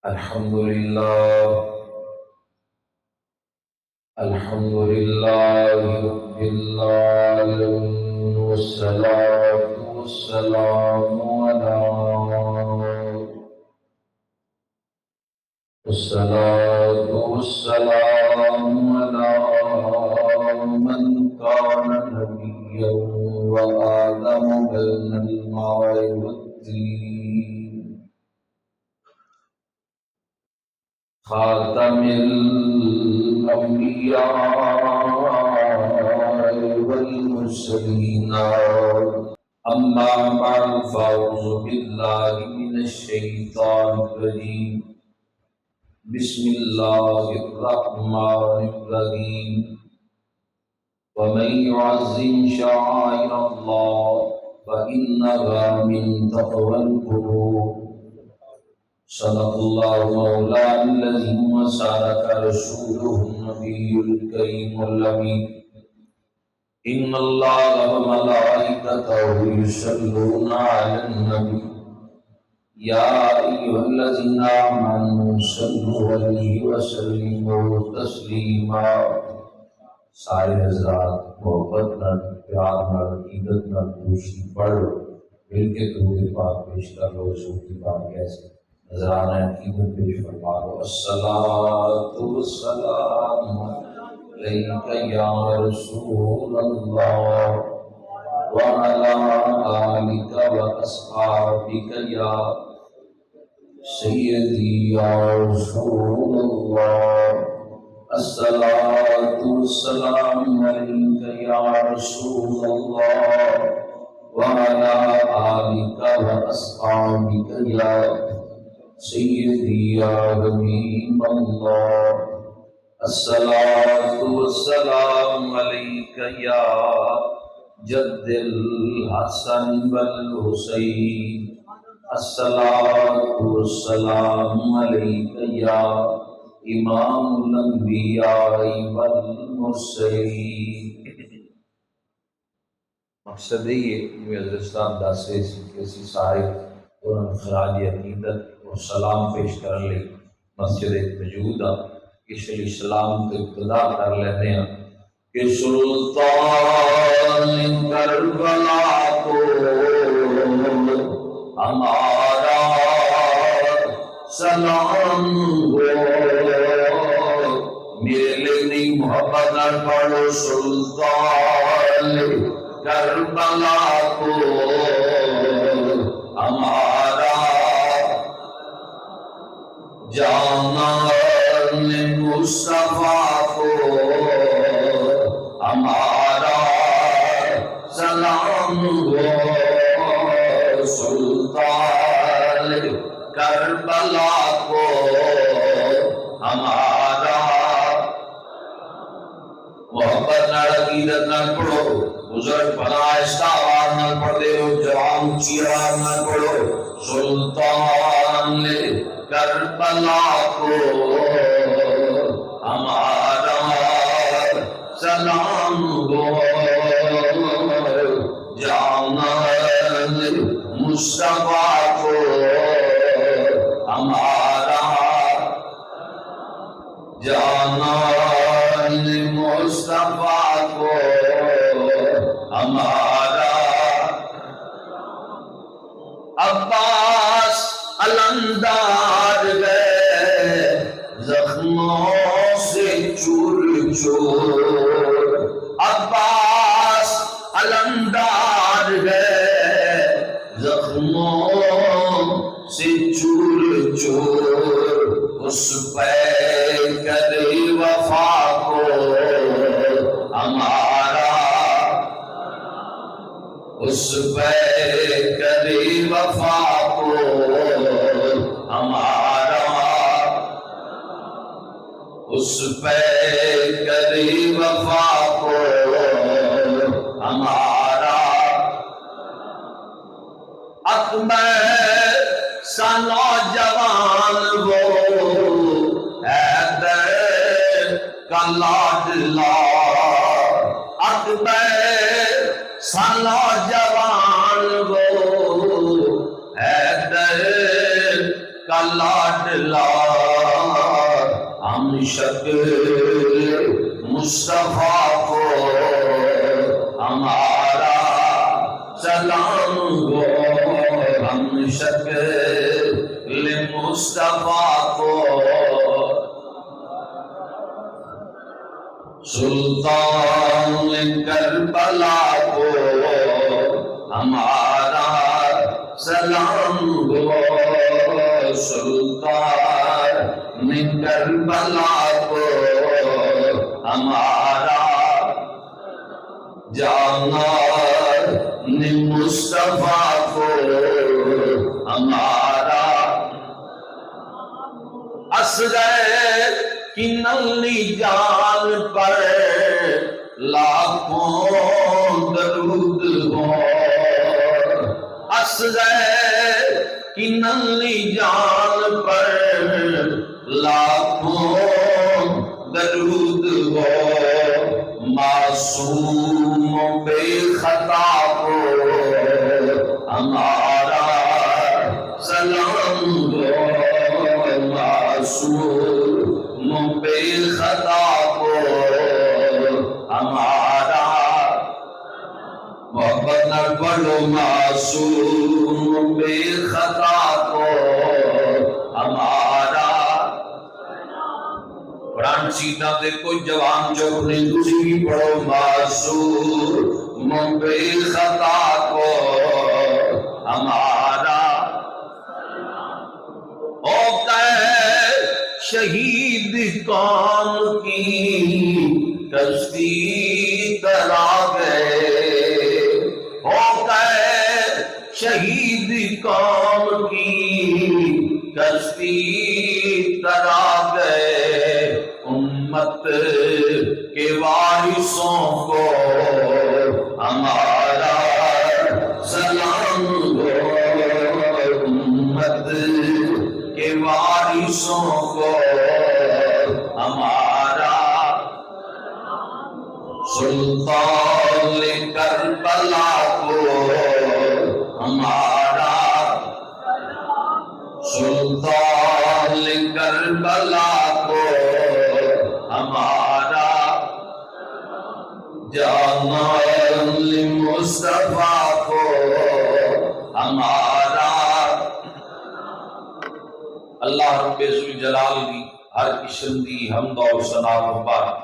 الحمد لله الحمد لله رب العالمين والصلاة والسلام على من كان نبيا وآدم بين الماء والطين خاتم الأنبياء والمرسلين أما بعد فأعوذ بالله من الشيطان الرجيم بسم الله الرحمن الرحيم ومن يعظم شعائر الله فإنها من تقوى القلوب صدق الله مولانا الذي وصدق رسوله النبي الكريم الأمين إن الله وملائكته يصلون على النبي يا أيها الذين آمنوا صلوا عليه وسلموا تسليما سارے حضرات محبت نال پیار نال عقیدت نال دوشی پڑھ مل کے درود پاک پیش کر لو رسول کی بات کیسے نظرانہ عقیدت پیش فرما لو الصلاۃ والسلام علیک یا رسول اللہ وعلی آلک واصحابک یا سیدی یا رسول اللہ الصلاۃ والسلام علیک یا رسول اللہ وعلی آلک واصحابک یا سیدی یا حبیب اللہ الصلاۃ والسلام علیک یا جد الحسن والحسین الصلاۃ والسلام علیک یا امام الانبیاء والمرسلین۔ مقصد یہ کہ حضرت صاحب داسے کسی سارے اور خراج عقیدت اور سلام پیش کرنے لئی مسجد موجود آ اس لیے سلام کو ابتدا کر لیتے ہیں کہ سلطان کربلا کو ہمارا سلام ہو میرے لیے نہیں محبت نہ پڑھو سلطان کربلا کو ہمارا جانا مصطفیٰ کو ہمارا سلام ہو سلطان کربلا کو ہمارا محبت نال عقیدت نال پڑھو بزرگ بنا استعار نال پڑھ دے ہو جوان چیران نال پڑھو سلطان کربلا کو ہمارا سلام ہو جانا مصطفیٰ کو ہمارا جانا مصطفیٰ کو ہمارا عباس علمدار گئے زخموں سے چور چور عباس علمدار گئے زخموں سے چور چور اس پہ کرے وفا کو ہمارا اس پہ کرے وفا کو ہمارا اس پہ کرے وفا کو ہمارا اکبر سا نوجوان وہ حیدر کا لاڈلا اکبر سا نوجوان وہ حیدر کا لاڈلا ہم شکل مصطفیٰ کو ہمارا سلام گو، ہم شکل مصطفیٰ کو سلطان کربلا کو ہمارا سلام گو، سلطان کربلا کو ہمارا جانا مصطفیٰ کو ہمارا اصغر کی ننھی جان پر لاکھوں درود ہو، اصغر کی ننھی جان پر لاکھوں درود ہو، معصوم بے خطا کو ہمارا سلام گو، معصوم بے خطا کو ہمارا محبت نہ پڑھو، معصوم بے خطا کو ہمارا قرآن سیدھا دیکھو جوان جو اپنے دوسری پڑھو، معصوم بے خطا کو ہمارا ہوتا ہے شہید قوم کی کشتی ترا گئے، ہوتا ہے شہید قوم کی کشتی ترا گئے، امت کے وارثوں کو ہمارا سلام گو، امت کے وارثوں کو ہمارا سلطان کربلا کو ہمارا سلطان کربلا کو ہمارا جانا مصطفیٰ کو ہمارا اللہ رب ذوالجلال دی ہر قسم دی حمد و ثنا و بارک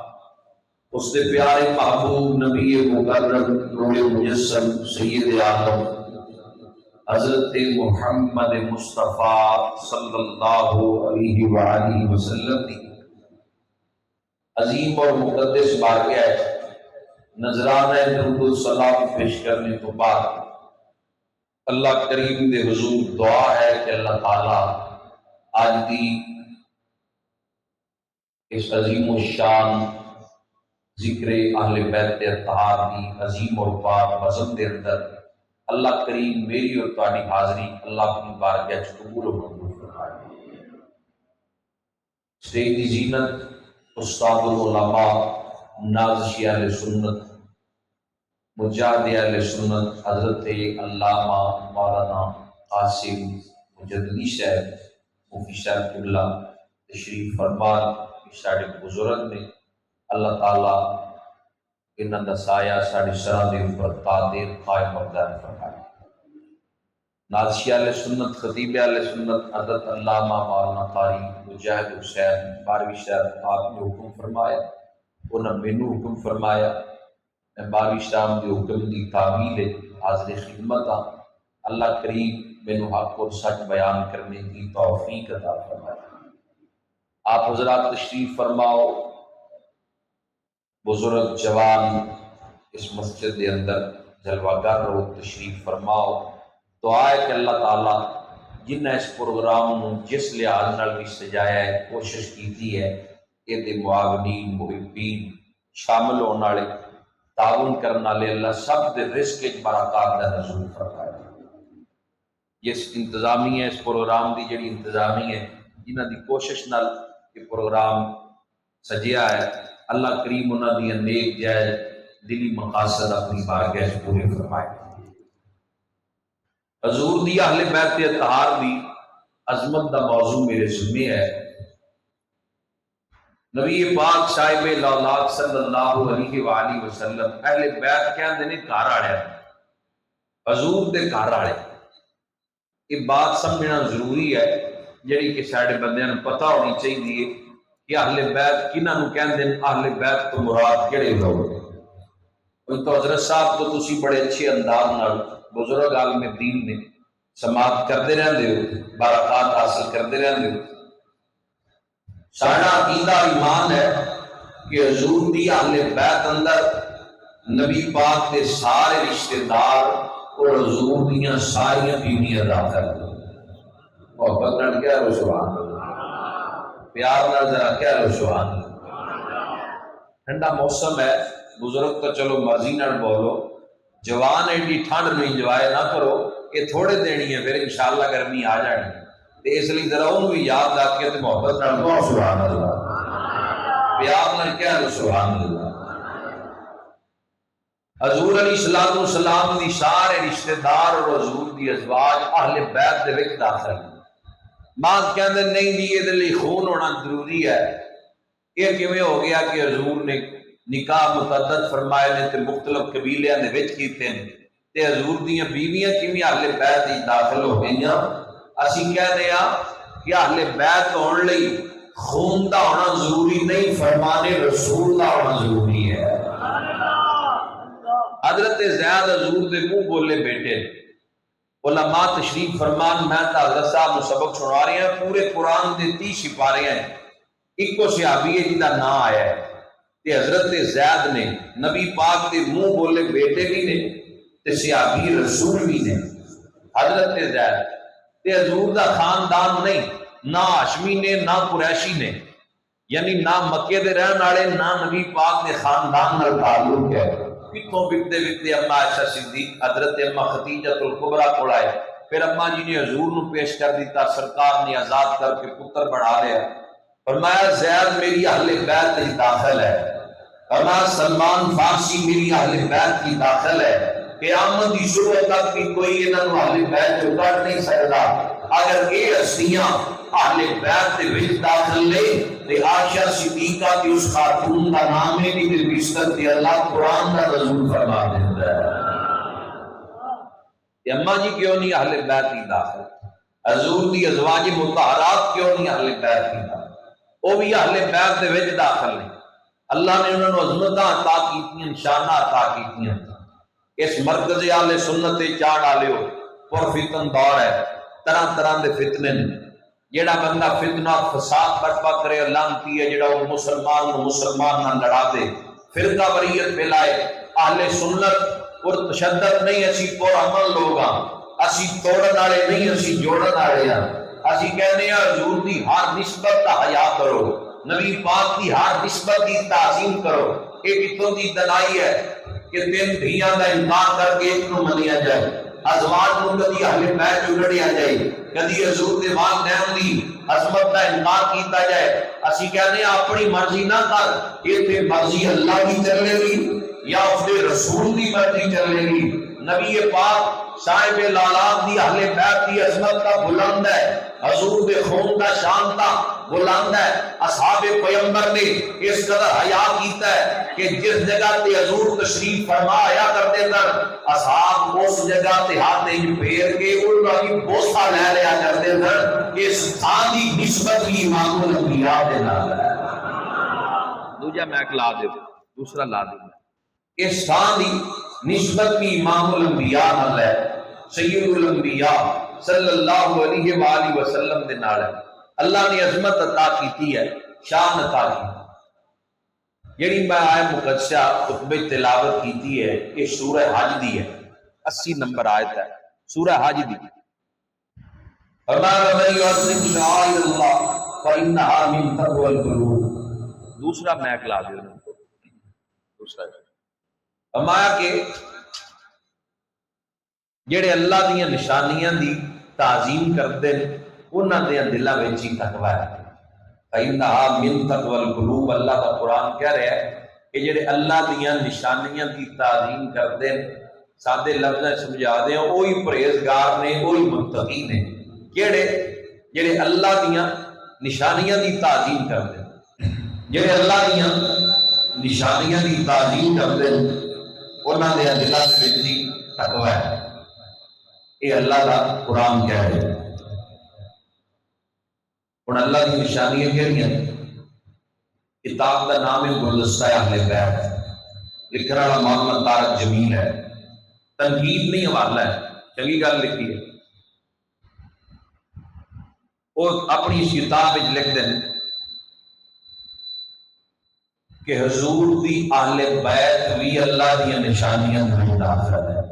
اس دے پیارے محبوب نبی مکرم نور مجسم سید عالم حضرت محمد مصطفیٰ صلی اللہ علیہ وآلہ وسلم دی عظیم اور مقدس بارگاہ نذرانہ درود و سلام پیش کرنے تو بعد اللہ کریم دے حضور دعا ہے کہ اللہ تعالیٰ آج دی اس عظیم الشان ذکر اہل بیت اطہار دی عظیم اور پاک بزم دے اندر اللہ کریم میری اور تہاڈی حاضری اللہ اپنی بارگاہ وچ قبول و منظور فرمائے۔ اسٹیج دی زینت استاد العلماء نازشی اہل سنت مجاہد اہل سنت حضرت علامہ مولانا قاسم مجددی صاحب مفتی صاحب قبلہ تشریف فرمان ساڑے بزرگ نے، اللہ تعالیٰ انہاں دا سایہ ساڑے سراں دے اوپر تا دیر قائم اور دائم فرمائے۔ نازشی اہل سنت خطیب اہل سنت حضرت علامہ مولانا قاری مجاہد حسین باروی صاحب آپ نے حکم فرمایا، انہاں مینوں حکم فرمایا، میں باروی صاحب دے حکم دی تعمیل حاضر خدمت ہاں، اللہ کریم مینوں حق اور سچ بیان کرنے کی توفیق عطا فرمائے۔ آپ حضرات تشریف فرماؤ، بزرگ جوان اس مسجد کے اندر جلوہ گر رو تشریف فرماؤ۔ دعا ہے کہ اللہ تعالیٰ جنہیں اس پروگرام نو جس لحاظ نال بھی سجایا ہے کوشش کیتی ہے یہ دے معاونین محبین شامل ہونے والے تعاون کرنے والے اللہ سب دے رزق وچ برکات دا نزول فرمائے۔ جس انتظامی ہے اس پروگرام دی جڑی انتظامی ہے جنہ دی کوشش نال یہ پروگرام سجیا ہے، اللہ کریم انہاں دی نیک جائز دلی مقاصد اپنی بارگاہ وچ پورے فرمائے۔ حضور دی اہل بیت اطہار دی عظمت دا موضوع میرے ذمہ ہے۔ نبی پاک صاحب لولاک صلی اللہ علیہ وآلہ وسلم اہل بیت کہندے نے گھر والے، حضور دے گھر والے۔ یہ بات سمجھنا ضروری ہے جڑی کہ سارے بندیاں نوں پتہ ہونی چاہیے کہ اہل بیت کنہاں نوں کہندے نے، اہل بیت تو مراد کہڑے لوگ نے۔ ان تو حضرت صاحب تو تسی بڑے اچھے انداز نال بزرگ عالم دین نے سماعت کرتے رہندے ہو، برکات حاصل کرتے رہندے ہو۔ ساڈا عقیدہ ایمان ہے کہ حضور دی اہل بیت اندر نبی پاک کے سارے رشتہ دار اور حضور دیاں ساریاں بیویاں داخل ہیں۔ محبت نال کہہ لو سبحان اللہ، پیار نال ذرا کہہ لو سبحان اللہ۔ ٹھنڈا موسم ہے، بزرگ تو چلو مرضی نال بولو، جوان ایڈی ٹھنڈ میں انجوائے نہ کرو، یہ تھوڑے دینی ہے، پھر انشاءاللہ گرمی آ جانی ہے۔ اس لیے ذرا انہوں بھی یاد رکھ کے محبت نال کہو سبحان اللہ، پیار نال کہہ لو سبحان اللہ۔ حضور علیہ السلام دی سارے رشتہ دار اور حضور دی ازواج اہل بیت دے وچ داخل ہیں۔ بعض کہندے نہیں جی یہ لیے خون ہونا ضروری ہے۔ یہ کیویں ہو گیا کہ حضور نے نکاح متعدد فرمائے نے تے مختلف قبیلیاں دے وچ کیتے ہیں تے حضور دیاں بیویاں کیویں اہل بیت وچ داخل ہو گئیاں؟ اسی کہنے ہاں کہ اہل بیت ہون لئی خون دا ہونا ضروری نہیں، فرمان رسول دا ہونا ضروری ہے۔ حضرت زید حضور دے منہ بولے بیٹے، علماء تشریف فرمان، میں تا حضرت صاحب نو سبق سنا رہے ہیں، پورے قرآن دے 30 سپارے ہیں، ایک کو صحابی ہے جدا نام آیا ہے تے حضرت زید نے نبی پاک دے منہ بولے بیٹے بھی نے تے صحابی رسول بھی نے۔ حضرت زید تے حضور دا خاندان نہیں، نہ ہاشمی نے نہ قریشی نے، یعنی نہ مکے دے رہن والے نہ نبی پاک دے خاندان نال تعلق ہے۔ کتوں بکتے بکتے اما عائشہ صدیق حضرت اما خدیجہ الکبریٰ کو آئے، پھر اما جی نے حضور نو پیش کر دیتا، سرکار نے آزاد کر کے پتر بنا لیا۔ فرمایا زید میری اہل بیت کی داخل ہے، فرمایا سلمان فارسی میری اہل بیت کی داخل ہے، قیامت کی صبح تک بھی کوئی انہوں اہل بیت جو کر نہیں سکتا۔ اگر یہ ہستیاں اہل بیت کے وچ داخل لے تے عائشہ صدیقہ کی اس خاتون کا نام ہے کہ بستر تے اللہ قرآن کا نزول فرما دیتا ہے۔ کہ اماں جی کیوں نہیں اہل بیت کی داخل؟ حضور دی ازواج مطہرات کیوں نہیں اہل بیت کی داخل؟ وہ بھی اہل بیت دے وچ داخل ہیں۔ اللہ نے انہوں نے عظمتاں عطا کیتیاں، نشانہ عطا کیتیاں۔ اس مرکز اہل سنت چاڑ والے ہو، پر فتن دور ہے، طرح طرح دے فتنے نے۔ جیڑا بندہ فتنہ فساد برپا کرے لعنتی ہے، جیڑا وہ مسلمان نہ لڑا دے، فرقہ واریت پھیلائے۔ اہل سنت اور تشدد نہیں، اسی پر عمل لوگ ہاں، اسی توڑن والے نہیں، اسی جوڑن والے ہاں۔ اسی کہنے ہیں حضور دی ہر نسبت کا حیا کرو، نبی پاک دی ہر نسبت کی تعظیم کرو۔ ایک اتوں دی دلائی ہے کہ تین دھیاں دا انکار کر کے ایک نو منیا جائے، ازواج نو کدی اہل بیت چڑیا جائے، کدی حضور دے والدین دی عظمت دا انکار کیتا جائے۔ اسی کہنے اپنی مرضی نہ کر، یہ تے مرضی اللہ کی چلے گی یا اس دے رسول دی مرضی چلے گی۔ نبی پاک صاحب لالات دی اہل بیت دی عظمت کا بلند ہے، حضور دے خون دا شان دا بلند ہے۔ اصحاب پیغمبر نے اس قدر حیا کیتا ہے کہ جس جگہ تے حضور تشریف فرما آیا کرتے تر، اصحاب اس جگہ تے ہاتھ پھیر کے انہاں کی بوسہ لے لیا کرتے تر۔ اس تھان دی نسبت بھی امام الانبیاء دے نال ہے۔ دوجا میک لا دے، دوسرا لا دے۔ اس تھان دی نسبت بھی امام الانبیاء نال ہے، سید الانبیاء صلی اللہ علیہ وآلہ وسلم دے نال ہے۔ اللہ نے عظمت عطا کیتی ہے، شان عطا کی۔ جڑی میں آئے مقدسہ خطبہ تلاوت کیتی ہے، یہ سورہ حج دی ہے، 80 نمبر آیت ہے، سورہ حج دی۔ فرمایا وَمَن يُعَظِّمْ شَعَائِرَ اللَّهِ فَإِنَّهَا مِن تَقْوَى الْقُلُوبِ۔ دوسرا میک لا دے، دوسرا فرمایا کہ جڑے اللہ دیاں نشانیاں دی تعظیم کرتے ہیں انہاں دے دلاں وچ ہی تقوی ہے۔ فَإِنَّهَا مِن تَقْوَى الْقُلُوبِ، اللہ کا قرآن کہہ رہا ہے کہ جڑے اللہ دیاں نشانیاں دی تعظیم کرتے ہیں، سادے لفظ سمجھا دیں، وہی پرہیزگار نے، وہی متقی نے۔ کیڑے جڑے اللہ دیاں نشانیاں دی تعظیم کرتے ہیں، جڑے اللہ دیاں نشانیاں دی تعظیم کرتے ہیں انہاں دے دلاں دے وچ ہی تقوی ہے۔ یہ اللہ کا قرآن کہہ رہے ہیں۔ ہن اللہ دی نشانیاں کہڑیاں؟ کتاب کا نام ہے گلدستہ اہل بیت، لکھنے والا محمد طارق جمیل ہے، تنقید نہیں حوالہ ہے، چنگی گل لکھی ہے۔ وہ اپنی اس کتاب میں لکھتے ہیں کہ حضور دی اہل بیت بھی اللہ دی نشانیاں میں داخل ہے۔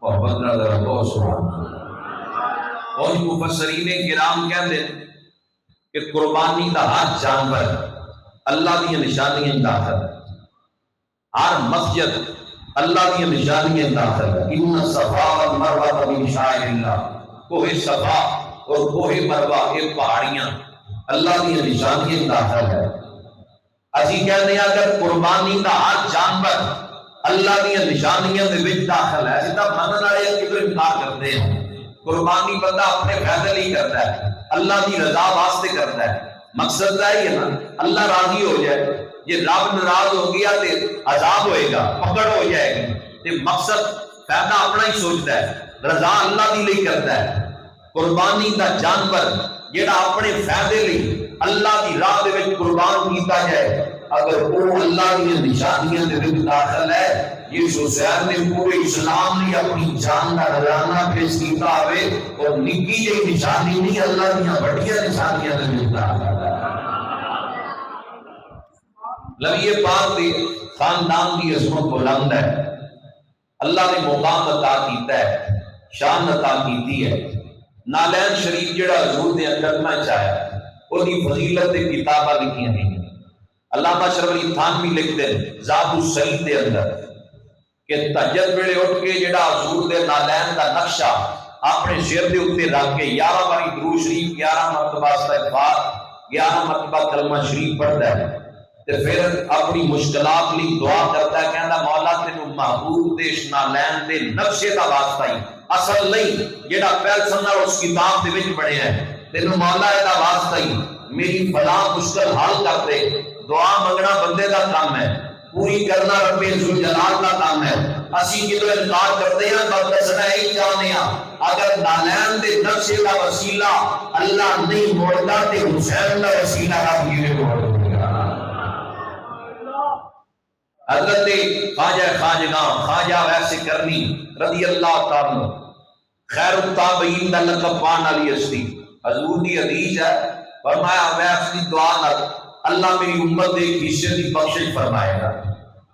محبت نہ ذرا بہت سبحان اللہ۔ اور مفسرین کرام کہتے ہیں کہ قربانی کا ہر جانور اللہ دی نشانیاں داخل ہے، ہر مسجد اللہ دی نشانیاں داخل ہے۔ ان صفا والمروہ من شعائر اللہ، کوہ صفا اور کوہ مروہ یہ پہاڑیاں اللہ دی نشانیاں داخل ہے۔ اسی کہتے ہیں اگر قربانی کا ہر جانور اللہ دی نشانیاں دے وچ داخل ہے، اسی طرح منن والے کیوں انکار کرتے ہیں؟ قربانی بندہ اپنے فائدے لیے کرتا ہے، اللہ کی رضا واسطے کرتا ہے، مقصد ہے نا اللہ راضی ہو جائے۔ یہ رب ناراض ہو گیا تو عذاب ہوئے گا، پکڑ ہو جائے گی، تے مقصد فائدہ اپنا ہی سوچتا ہے، رضا اللہ کی لیے کرتا ہے۔ قربانی کا جانور جڑا اپنے فائدے لیے اللہ کی راہ دے وچ قربان کیتا جائے، اگر وہ اللہ کی نشانیاں دے وچ داخل ہے، یہ حسین نے پورے اسلام نے اپنی جان کا خزانہ پیش کیتا ہوئے، اور نکی جی نشانی نہیں اللہ کی بڑیاں نشانیاں دے وچ داخل ہے۔ نبی پاک کے خاندان کی عظمت بلند ہے، اللہ نے مقام عطا کیتا ہے، شان عطا کیتی ہے۔ نالین شریف جڑا حضور نے اندر میں چاہیا وہ دی فضیلت دے کتاباں لکھیاں ہیں۔ علامہ اشرف علی تھانوی لکھتے ہیں ذات السعید دے اندر کہ تہجد ویلے اٹھ کے جڑا حضور دے نالین دا نقشہ اپنے سر دے اوپر رکھ کے 11 باری درود شریف، 11 مرتبہ استغفار، 11 مرتبہ کلمہ شریف پڑھتا ہے، تے پھر اپنی مشکلات لی دعا کرتا ہے، کہندا مولا تینوں محبوب دے نالین دے نقشے دا واسطہ ہی، اصل نہیں جڑا پہل سننا اس کتاب دے وچ پڑھے ہیں، تینوں مولا دا واسطہ ہی میری فلاں مشکل حل کر دے۔ دعا منگنا بندے دا کام ہے، پوری کرنا رب ذوالجلال کا کام ہے۔ اسی جدو انکار کرتے ہیں تو دسنا ہی چاہتے ہیں اگر نالین دے نقشے کا وسیلہ اللہ نہیں موڑتا تے حسین کا وسیلہ رب کیویں موڑ دے گا۔ حضرت خواجہ خواجگاں خواجہ ویسے کرنی رضی اللہ تعالی خیر التابعین دا لقب پان والی ہستی، حضور دی حدیث ہے، فرمایا ویس کی دعا نال اللہ میری امت دے حصے دی بخشش فرمائے گا۔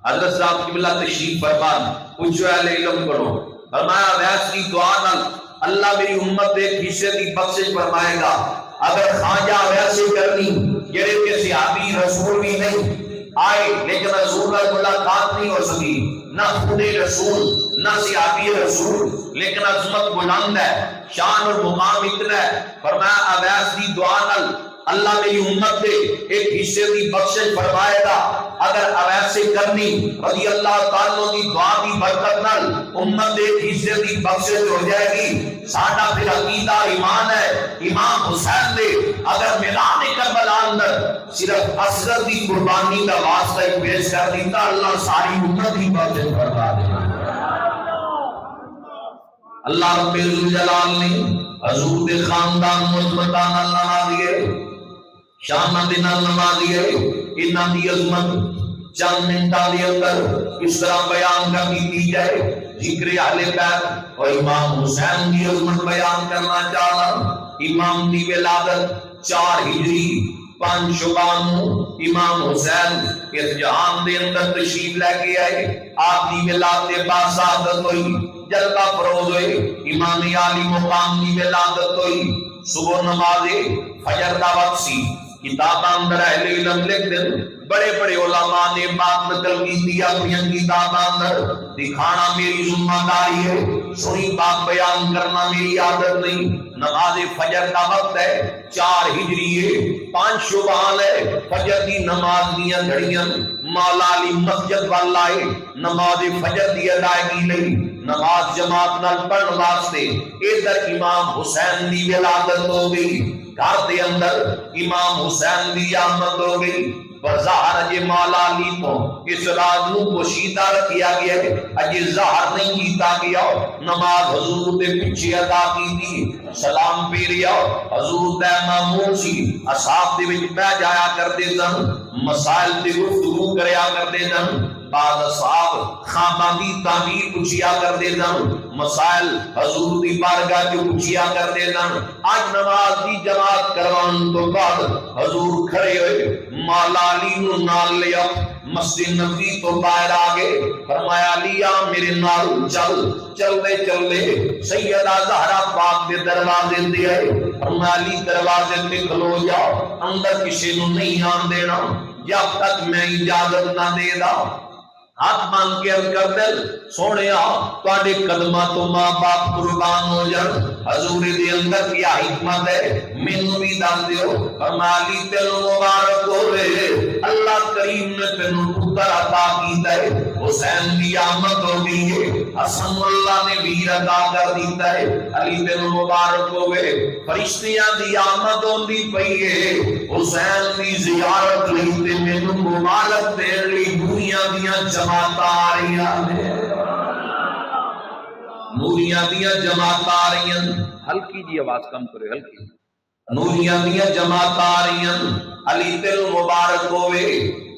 حضرت صاحب قبلہ تشریف فرمان پوچھو اہل علم کرو، فرمایا ویس کی دعا نال اللہ میری امت دے حصے دی بخشش فرمائے گا۔ اگر خواجہ ویسے کرنی جڑے کہ صحابی رسول بھی نہیں آئے لیکن رسول کا ملاقات نہیں ہو سکی، نہ خود رسول نہ صحابی رسول، لیکن عظمت بلند ہے، شان اور مقام اتنا ہے، فرمایا اویس دی دعا نال اللہ میری امت دے ایک حصے دی بخشش فرمائے گا۔ اگر اویس سے کرنی رضی اللہ تعالیٰ دی دعا دی برکت نال امت دے ایک حصے دی بخشش ہو جائے گی۔ ساڈا پھر عقیدہ ایمان ہے امام حسین دے اگر میدان کربلا اندر صرف اصغر دی قربانی کا واسطہ ہی پیش کر دیتا اللہ ساری امت کی بخشش فرما دے گا۔ اللہ رب ذوالجلال نے حضور دے خاندان مضبوطان اللہ نوازیے، شان دے نال نوازیے، انہاں دی عظمت چند منٹاں دے اندر اس طرح بیان کر دی جائے۔ ذکر اہل بیت اور امام حسین کی عظمت بیان کرنا چاہتا۔ امام دی ولادت 4 ہجری 5 شعبان امام حسین اس جہان دے اندر تشریف لے کے آئے۔ آپ دی ولادت باسعادت ہوئی، جلوہ فروز ہوئے، امام عالی مقام دی ولادت ہوئی۔ صبح نماز فجر دا وقت سی، کتاباں اندر اہل علم لکھ دیں، بڑے بڑے علماء نے بات نقل کی تھی اپنی کتاباں اندر، دکھانا میری ذمہ داری ہے، سنی بات بیان کرنا میری عادت نہیں۔ نماز فجر کا وقت ہے، 4 ہجری ہے، 5 شعبان ہے، فجر کی نماز دیاں گھڑیاں مولا علی مسجد وال آئے نماز فجر دی ادائیگی لئی نماز جماعت نال پڑھن واسطے ادھر امام حسین دی ولادت ہو گئی گھر دے اندر امام حسین دی آمد ہو گئی بظاہر اجے مولا علی تو اس راز نو پوشیدہ کیا گیا ہے اجے ظاہر نہیں کیتا گیا نماز حضور دے پیچھے ادا کی تھی سلام پیریا حضور دے مامون سی اصحاب دے وچ بیٹھ جایا کرتے سن مسائل تے گفتگو کریا کرتے سن بعض اصحاب خواباں دی تعبیر پوچھیا کرتے سن مسائل حضور دی بارگاہ جو پوچھیا کرتے سن اج نماز دی جماعت کروان تو بعد حضور کھڑے ہوئے مولا علی نو نال لیا مسجد نبوی تو باہر آگے فرمایا علی آ میرے نال چل چلے چلے سیدہ زہرا پاک دے دروازے دے آئے فرمایا علی دروازے تے کھلو جاؤ اندر کسی نو نہیں آن دینا جب تک میں اجازت نہ دے دا ہاتھ مان کے عرض کر دل سونے تواڈے قدماں تو ماں باپ قربان ہو جان حضور دے اندر کیا حکمت ہے مینوں بھی دس دیو فرمایا علی تینوں مبارک ہوے اللہ کریم نے تینوں پتر عطا کیتا ہے حسین دی آمد ہو گئی ہے حسن اللہ نے ویر عطا کر دیتا ہے علی تینوں مبارک ہوے فرشتیاں دی آمد ہوندی پئی ہے حسین دی زیارت لئی تے مینوں مبارک دین لئی دنیا دیاں جماعت آ رہی ہیں نوریاں دیاں جماعت آ رہی ہیں ہلکی جی آواز کم کرے ہلکی نوریاں دیاں جماعت آ رہی ہیں علی تینوں مبارک ہوئے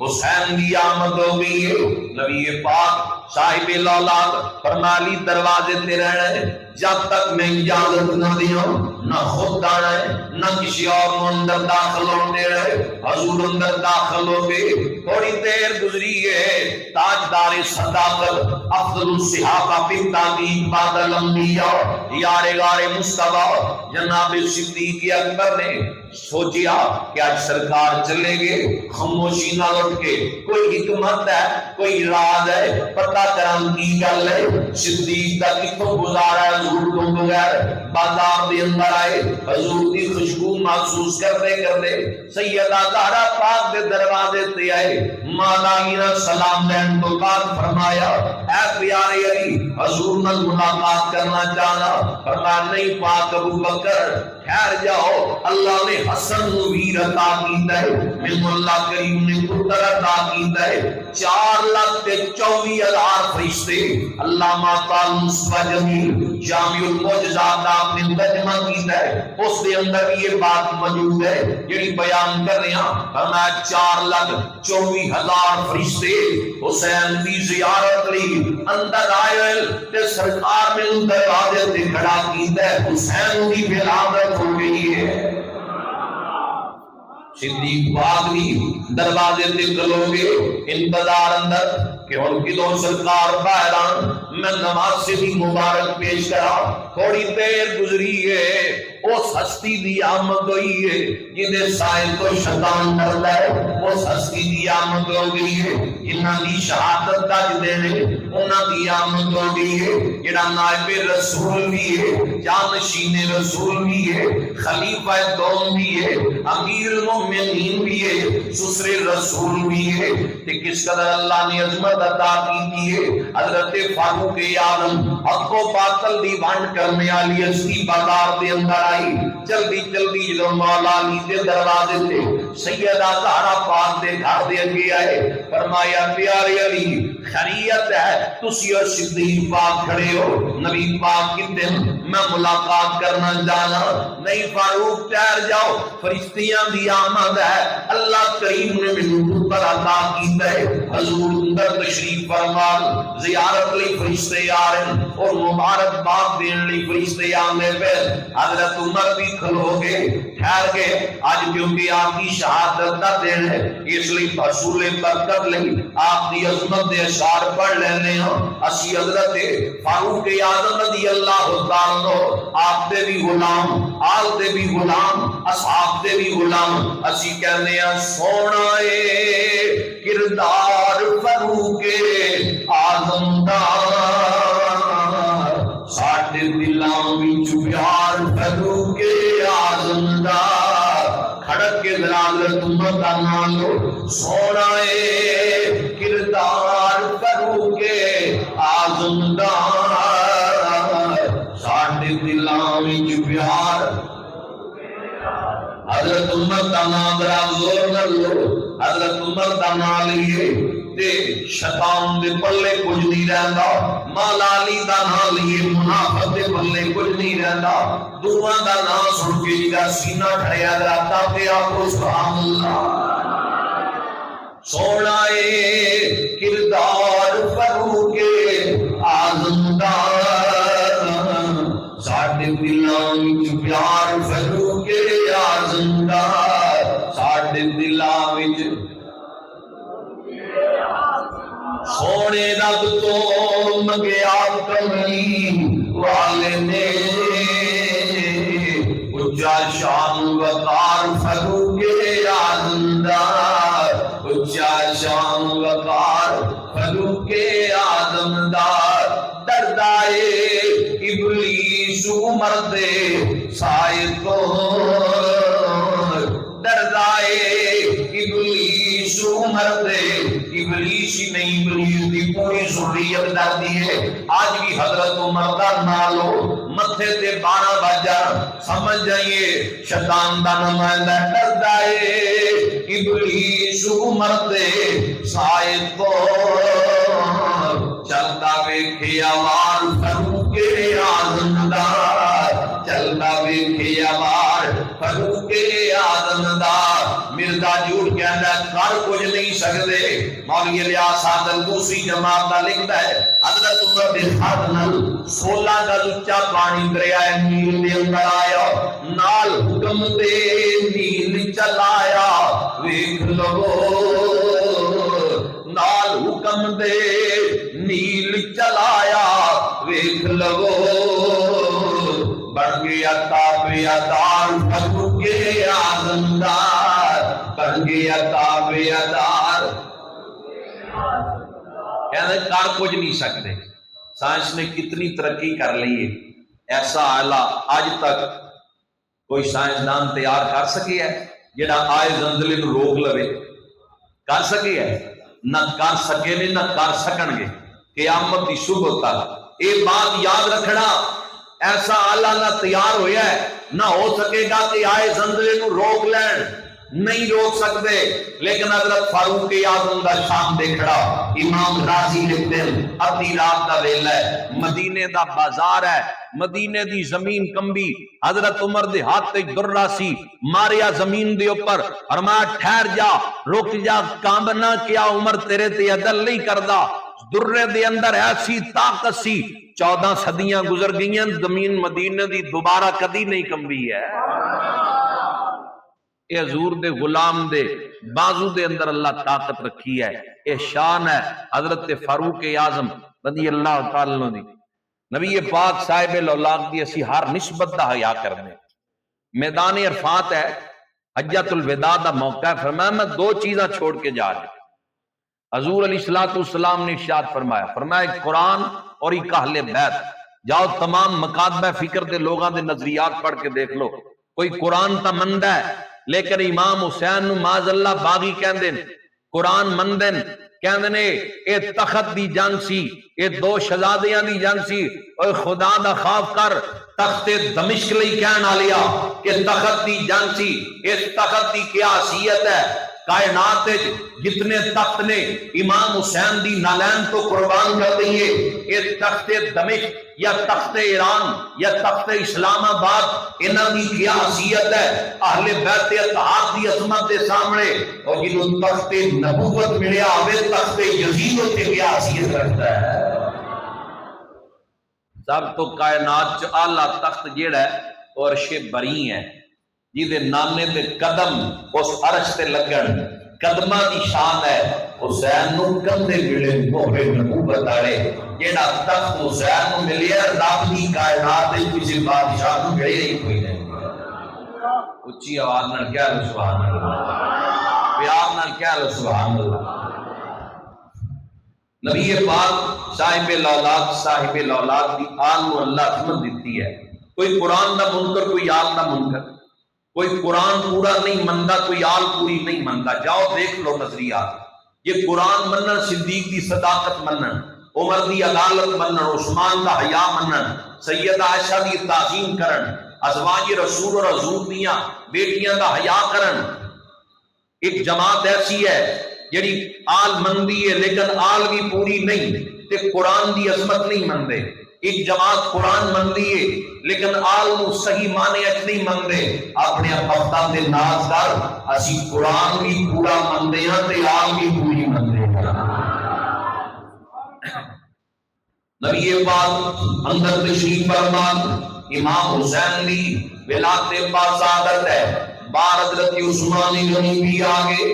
حسین دی آمد ہو گئی ہے نبی پاک صاحب الاولاد فرمایا علی دروازے تے رہنا ہے جب تک میں اجازت نہ دیوں نہ خود آنا ہے نہ کسی اور کو اندر داخل ہونے رہے حضور اندر داخل ہو گئے تھوڑی دیر گزری ہے تاجدار صداقت افضل الصحابہ بالتحقیق بعد الانبیاء یار غار مصطفیٰ جناب صدیق اکبر نے سوچیا کہ آج سرکار چلے گے خاموشی نہ لٹ کے کوئی حکمت ہے کوئی راز ہے پتہ کرن کی گل ہے صدیق دا کتوں گزارا ہے حضور کو بغیر بازار دے اندر آئے حضور کی خوشبو محسوس کرتے کرتے سیدہ زہرا پاک دے دروازے تے آئے مولا علی نے سلام دین تو بعد فرمایا اے پیارے علی حضور نال ملاقات کرنا چاہنا فرمایا نہیں پاک ابو بکر ٹھہر جاؤ اللہ نے حسن و ویر عطا کیتا ہے من اللہ کریم نے پتر عطا کیتا ہے 4,24,000 فرشتے علامہ تعالی مصطفیٰ جمیل جامع المعجزات آپ نے ترجمہ کیتا ہے اس دے اندر یہ بات موجود ہے جڑی بیان کر رہے ہیں فرمایا 4,24,000 فرشتے حسین دی زیارت لئی اندر آئے تے سرکار میں دروازے تے کھڑا کیتا ہے حسین دی ولادت ہو گئی ہے صدیق پاک بھی دروازے تے کھلو گے انتظار اندر کہ ان کی دو سرکار باہر آن میں نماز سے بھی مبارک پیش کرا تھوڑی دیر گزری ہے اس ہستی دی آمد ہوئی ہے جنہیں سائے تو شیطان ڈرتا ہے اس ہستی دی آمد ہو گئی ہے جنہاں دی شہادت تاج دینے انہاں دی آمد ہو گئی ہے جنہاں نائب رسول بھی ہے جانشین رسول بھی ہے خلیفہ دوم بھی ہے امیر المؤمنین بھی ہے سسر رسول بھی ہے کہ کس قدر اللہ نے عظمت عطا کی ہے حضرت فاروق اعظم حق و باطل دی وانڈ کرنے والی ہستی بازار دے اندر آئی جلدی جلدی جو مولا علی دے دروازے تے سیدہ زہرا پاک دے گھر دے اگے آئے فرمایا پیارے علی خیریت ہے تسی اور صدیق پاک کھڑے ہو نبی پاک کہتے ہیں میں ملاقات کرنا جانا نہیں فاروق ٹھہر جاؤ فرشتیاں دی آمد ہے اللہ کریم نے مجھے پر عطا کیتا ہے حضور اندر تشریف فرمان زیارت لی فرشتے آ رہے ہیں اور مبارک باد دین لی فرشتے آنے پہ حضرت عمر بھی کھلو گے ٹھہر گئے آج کیونکہ آپ کی شہادت دا دن ہے اس لئے حصول برکت لئی آپ دی عظمت دے اشعار پڑھ لینے ہیں اسی حضرت فاروق اعظم رضی اللہ تعالیٰ آپ دے بھی غلام آل دے بھی غلام اصحاب دے بھی غلام اسی کہنے ہیں سونا کردار فاروق اعظم دا ساڑھے دلاں وچ پیار فاروق اعظم دا کھڑک رکھ کے ذرا حضرت عمر کا نام لو. سونا کردار فاروق اعظم دا ساڈے دلاں وچ پیار. حضرت عمر کا نام ذرا زور نہ لو. حضرت عمر کا نام لیے تے شیطان دے پلے کچھ نہیں رہندا. مولا علی دا نام لیے منافق دے پلے کچھ نہیں رہندا. دوواں دا نام سن کے جا سینہ ٹھڑیا جاتا تے آکھو سبحان اللہ. سونا کردار فاروق اعظم دا ساڈے دلاں وچ پیار. فاروق اعظم دا ساڈے دلاں وچ سونے رب تو منگیا کملی والے نے اچا شان وقار. فاروق اعظم دا اچا شان وقار. فاروق اعظم دا ڈردائے ابلیس مرد سائے تو ڈردائے ابلیس مرد. ابلیس ہی نہیں ابلیس دی پوری ذریت ڈردی ہے. آج بھی حضرت عمر دا نام لو متھے تے 12 بجا سمجھ جائیے شیطان دا نمائندہ ڈردائے ابلیس مرد سائے تو چلتا ویکھیا وار. فاروق اعظم دا چلتا ویکھیا وار. فاروق اعظم دا مرزا جھوٹ کہندا کر کچھ نہیں سکدے. مولوی الیاس حاضر دوسری جماعت دا لکھدا ہے حضرت عمر دے ہاتھ نال 16 گز اونچا پانی دریائے نیل دے اندر آیا. نال حکم دے نیل چلایا ویکھ لو. نال حکم دے نیل چلایا ویکھ لو. بن گیا تابع دار فاروق اعظم دار. بن گیا تابع دار. کہنے کار کچھ نہیں سکتے. سائنس نے کتنی ترقی کر لی ہے. ایسا آلہ آج تک کوئی سائنسدان تیار کر سکے ہے جڑا آئے زلزلے نو روک لوے؟ کر سکے ہے؟ نہ کر سکے نے نہ کر سکن گے قیامت کی صبح تک. یہ بات یاد رکھنا ایسا آلہ نہ تیار ہویا ہے نہ ہو سکے گا کہ آئے زلزلے نو روک لین. نہیں روک سکتے. لیکن حضرت فاروق اعظم دا شان دیکھڑا. امام راضی لکھتے ہیں ادھی رات دا ویلا ہے مدینے دا بازار ہے. مدینے دی زمین کمبی. حضرت عمر دے ہاتھ تے درہ سی ماریا زمین دے اوپر. فرمایا ٹھہر جا رک جا کامب نہ کیا عمر تیرے تے عدل نہیں کردا. درے دے اندر ایسی طاقت سی 14 صدیاں گزر گئیاں زمین مدینے دی دوبارہ کدی نہیں کمبی ہے. اے حضور دے غلام دے بازو دے اندر اللہ طاقت رکھی ہے. اے شان ہے حضرت فاروق اعظم رضی اللہ تعالی عنہ دی. نبی پاک صاحب الاولاق دی اسی ہر نسبت دا حیا کرنے. میدان عرفات ہے حجۃ الوداع دا موقع ہے. فرمایا میں 2 چیزاں چھوڑ کے جا رہا. حضور علیہ الصلوۃ والسلام نے ارشاد فرمایا قرآن اور ایک اہل بیت. جاؤ تمام مکاتبہ فکر دے لوگاں دے نظریات پڑھ کے دیکھ لو. کوئی قرآن تا مندہ ہے لیکن امام حسین نو معاذ اللہ باغی کہندے قرآن مندن کہندے نے اے تخت دی جنگ سی. اے 2 شہزادیاں دی جنگ سی. اوے خدا دا خوف کر تخت دمشق لئی کہنا لیا کہ تخت دی جنگ سی. اس تخت دی کیا حیثیت ہے؟ کائنات جتنے تخت نے امام حسین دی نالین تو قربان کر دیئے. اس تخت دمشق یا تخت ایران یا تخت اسلام آباد انہاں دی کیا حیثیت ہے اہل بیت اطہار دی عظمت کے سامنے؟ اور جنہوں تخت نبوت ملیا ہوئے تخت یزید سے کیا حیثیت رکھتا ہے؟ سب تو کائنات چ اعلی تخت جیڑا ہے وہ عرش بری ہے جیدے نانے دے قدم اس عرش تے لگن. قدمہ دی شان ہے. حسین نو کندے ملے موہے نبوت آڑے. جیڑا تخت حسین نو ملیا رب دی کائنات دے کسی بادشاہ نو ملے ہی کوئی نہیں. اچھی آواز نال کہہ لو سبحان اللہ. پیار نال کہہ لو سبحان اللہ. نبی پاک صاحب الاولاد دی آل و اللہ عظمت دیتی ہے. کوئی قرآن دا منکر کوئی آل دا منکر. کوئی قرآن پورا نہیں منتا، کوئی آل پوری نہیں منتا. جاؤ دیکھ لو نظریات. یہ قرآن منن، صدیق دی صداقت منن، عمر دی عدالت منن، عثمان دا حیا منن، سیدہ عائشہ دی تعظیم کرن، ازواج رسول اور حضور دیاں بیٹیاں دا حیا کرن. ایک جماعت ایسی ہے جڑی آل مندی ہے لیکن آل بھی پوری نہیں تے قرآن دی عظمت نہیں مندے. ایک جماعت قرآن مندی ہے لیکن آل نو صحیح معنی اچ نہیں مندے. اپنے پختہ تے ناز کر اسی قرآن بھی پورا مندے ہاں تے آل بھی پوری مندے ہاں. نبی پاک اندر تشریف فرما، امام حسین دی ولادت باصادت ہے. بار حضرت عثمان غنی بھی آگے،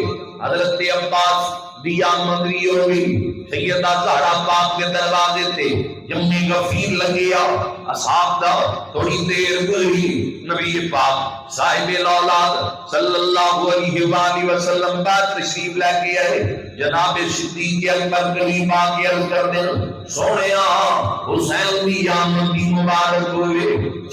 حضرت عباس دیا مدری ہوئی، سیدہ زہرا پاک کے دروازے تے جمع غفیر لگیا. اصحاب دا تھوڑی دیر گزری، نبی پاک صاحب الاولاد صلی اللہ علیہ وآلہ وسلم کا تشریف لے کے آئے. جناب صدیق اکبر قریب آ کے عرض کر دیں، سونیا حسین دی آمد کی مبارک ہوئے.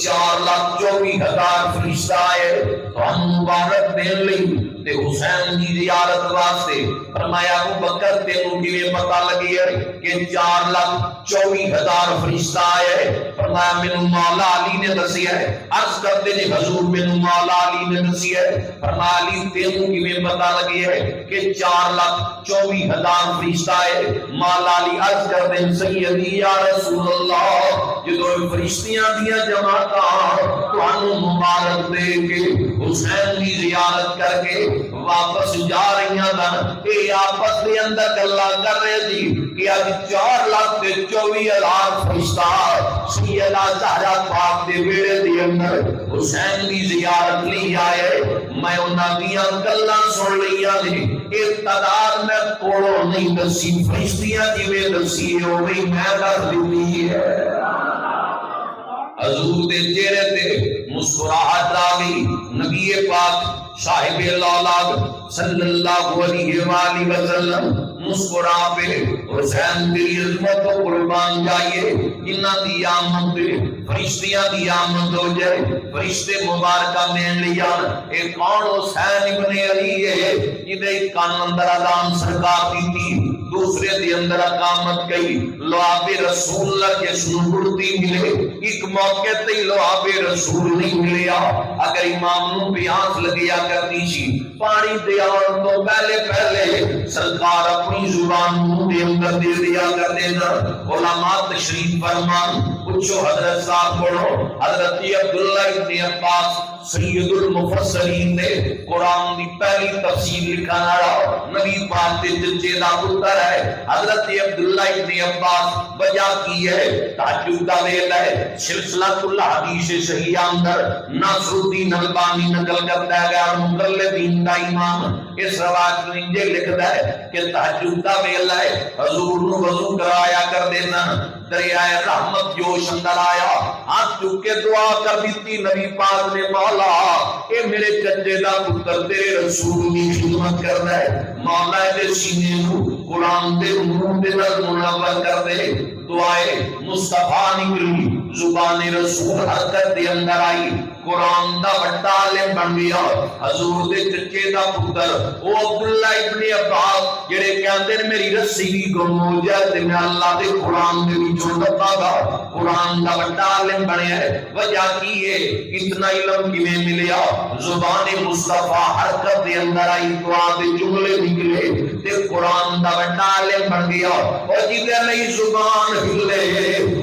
4,24,000 فرشتہ آئے تو ہم مبارک دین لیں تے حسین دی زیارت واسطے. فرمایا ابو بکر تینوں کیویں پتہ لگی ہے کہ 4,24,000 فرشتہ آئے؟ فرمایا مینوں مولا علی نے دسیا ہے. عرض کرتے نے حضور مینوں مولا علی نے دسیا ہے. فرمایا علی تینوں کیویں پتہ لگی ہے کہ 4,24,000 فرشتہ آئے؟ مولا علی عرض کرتے ہیں سیدی یا رسول اللہ جدوں فرشتیاں دیاں جماعتاں تانوں مبارک دے کے حسین دی زیارت کر کے واپس جا رہی ہیں، اے آپس دے اندر گلاں کر رہے تھی کہ اج 4,24,000 فرشتہ سیدہ زہرا پاک دے بیڑے دے اندر حسین دی زیارت لی آئے. میں انہاں دیاں گلاں سن لیاں نے، اے تعداد میں کوڑوں نہیں دسی، فرشتیاں جویں دسی اوویں میں دس دتی ہے. حضور دے چہرے تے مسکراہٹ آ گئی. نبی پاک صاحب الاولاد صلی اللہ علیہ وآلہ وسلم مسکرا پہ حسین دی عظمت و قربان جائیے. انہاں دی آمد فرشتیاں دی آمد ہو جائے، فرشتے مبارکہ میں لیا. اے کون حسین ابن علی ہے جدے کان اندر اذان سرکار دی تھی، دوسرے دی اندر اقامت گئی. لعاب رسول اللہ جس نو بڑھتی ملے، ایک موقع تے لعاب رسول نہیں ملیا. اگر امام نو پیاس لگیا کرتی سی پانی دے آن تو پہلے سرکار اپنی زبان منہ دے اندر دے دیا کرتے نا. علماء تشریف فرمان پوچھو حضرت صاحب پڑھو. حضرت عبداللہ ابن عباس سید المفسرین نے قرآن دی پہلی تفسیر لکھانا رہا، نبی پاک دے چچے دا پتر ہے. حضرت عبداللہ ابن عباس وجہ کی ہے تہجد دا ویلا ہے. سلسلہ الحدیث صحیح اندر ناصر الدین البانی نقل کرتا ہے گا مقلدین دا امام اس روایت میں انجے لکھتا ہے کہ تہجد دا ویلا ہے. حضور نو وضو کرایا کر دینا، دریائے رحمت جوش اندر آیا، ہاتھ چک کے دعا کر دیتی نبی پاک نے، مولا اے میرے چچے دا پتر تیرے رسول کی خدمت کرنا ہے، مولا دے سینے نو قرآن دے نور دے نال منور کر دے. دعائے مصطفیٰ نکلی، زبان رسول حرکت دے اندر آئی، قرآن دا بڑا عالم بن گیا. حضور دے چچے دا پتر او عبداللہ ابن عباس جڑے کہندے نے میری رسی بھی گم ہو جائے تے میں اللہ دے قرآن دے وچوں لبا گا. قرآن دا بڑا عالم بنیا ہے. وجہ کی ہے اتنا علم کیویں ملیا؟ زبان مصطفیٰ حرکت دے اندر آئی، دعا دے جملے نکلے تے قرآن دا بڑا عالم بن گیا. اور جدے لئی زبان ہلے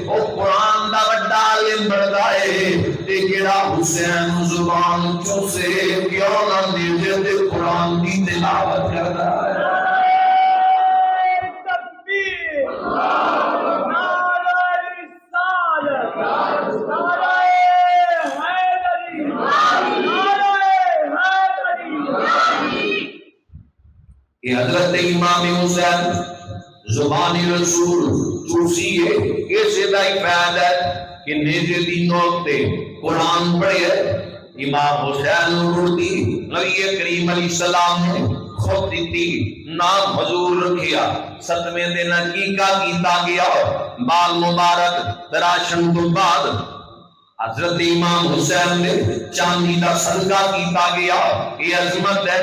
او قرآن دا بڑا عالم بن گئے. تے جڑا حسین زبان چوسے کیوں نہ دے تے قرآن دی تلاوت کردا ہے. یہ حضرت امام حسین زبان رسول چوسی ہے. اسے دا ہی فائدہ ہے کہ نیزے دی نوک تے قرآن پڑھے. امام حسین نوردی نبی کریم علیہ السلام نے خود دیتی نام حضور رکھیا. 7ویں دن عقیقہ کیتا گیا. بال مبارک تراشن تو بعد حضرت امام حسین نے چاندی دا صدقہ کیتا گیا. یہ عظمت ہے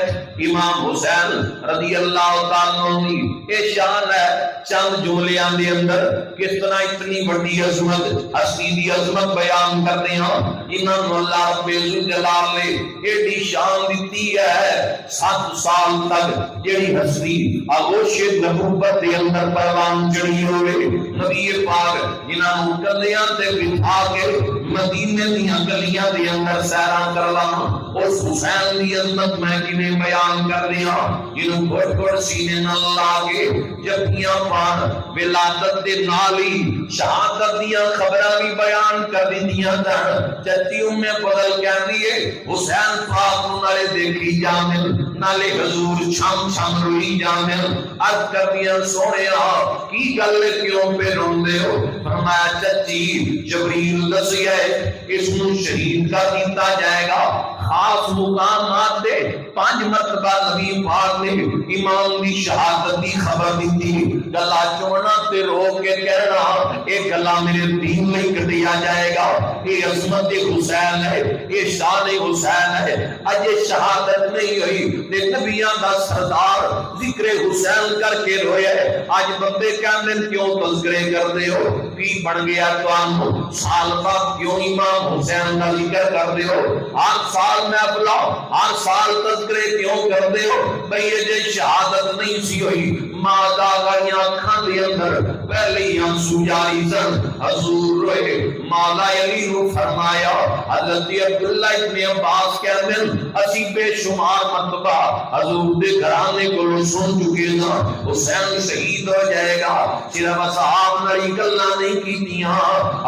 امام حسین رضی اللہ تعالیٰ عنہ. یہ شان ہے چند جملیاں دے اندر کس طرح اتنی بڑی عظمت ہستی دی عظمت بیان کرتے ہیں. انہاں نوں اللہ رب الجلال نے ایڈی شان دیتی ہے 7 سال تک جڑی ہستی آغوش نبوت دے اندر پروان چڑھی ہوئے. نبی پاک انہاں نوں کندیاں تے بٹھا کے مدینے دیاں گلیاں دے اندر سیراں کروانا. اس حسین دی عظمت میں کیویں بیان کر دیا جنوں گھٹ گھٹ سینے نال لا کے جپیاں پان ولادت دے نال ہی شہادت دیاں خبراں بھی بیان کر دیندیاں تن. چچی ام فضل کہندی ہے حسین پاک نوں نالے دیکھی جاندے نالے حضور چھم چھم روئی جاندے. عرض کردیاں سونیا کی گل کیوں پہ روندے ہو؟ فرمایا چچی جبریل دسیا اس نوں شہید کا کیتا جائے گا. خاص مقامات دے 5 مرتبہ نبی پاک نے امام دی شہادت دی خبر دیتی. گلا چونا تے رو کے کہنا اے گلا میرے دین میں کٹیا جائے گا. یہ عظمت حسین ہے, یہ شان حسین ہے. اج شہادت نہیں ہوئی تے نبیاں دا سردار ذکر حسین کر کے رویا ہے. اج بندے کہندے کیوں تذکرے کردے ہو؟ کی بن گیا تانوں سال بعد کیوں امام حسین دا ذکر کردے ہو؟ ہر سال محفل ہر سال تذکرے کیوں کردے ہو؟ بھئی یہ جے شہادت نہیں سی ہوئی ماں داغیاں اکھاں دے اندر پہلے آنسو جاری سن. حضور روئے. مولا علی نو فرمایا حضرت عبداللہ ابن عباس کہندے اسی بے شمار مرتبہ حضور دے گھرانے کو سن چکے نا حسین شہید ہو جائے گا. صرف اصحاب نال گلاں نہیں کیتیاں,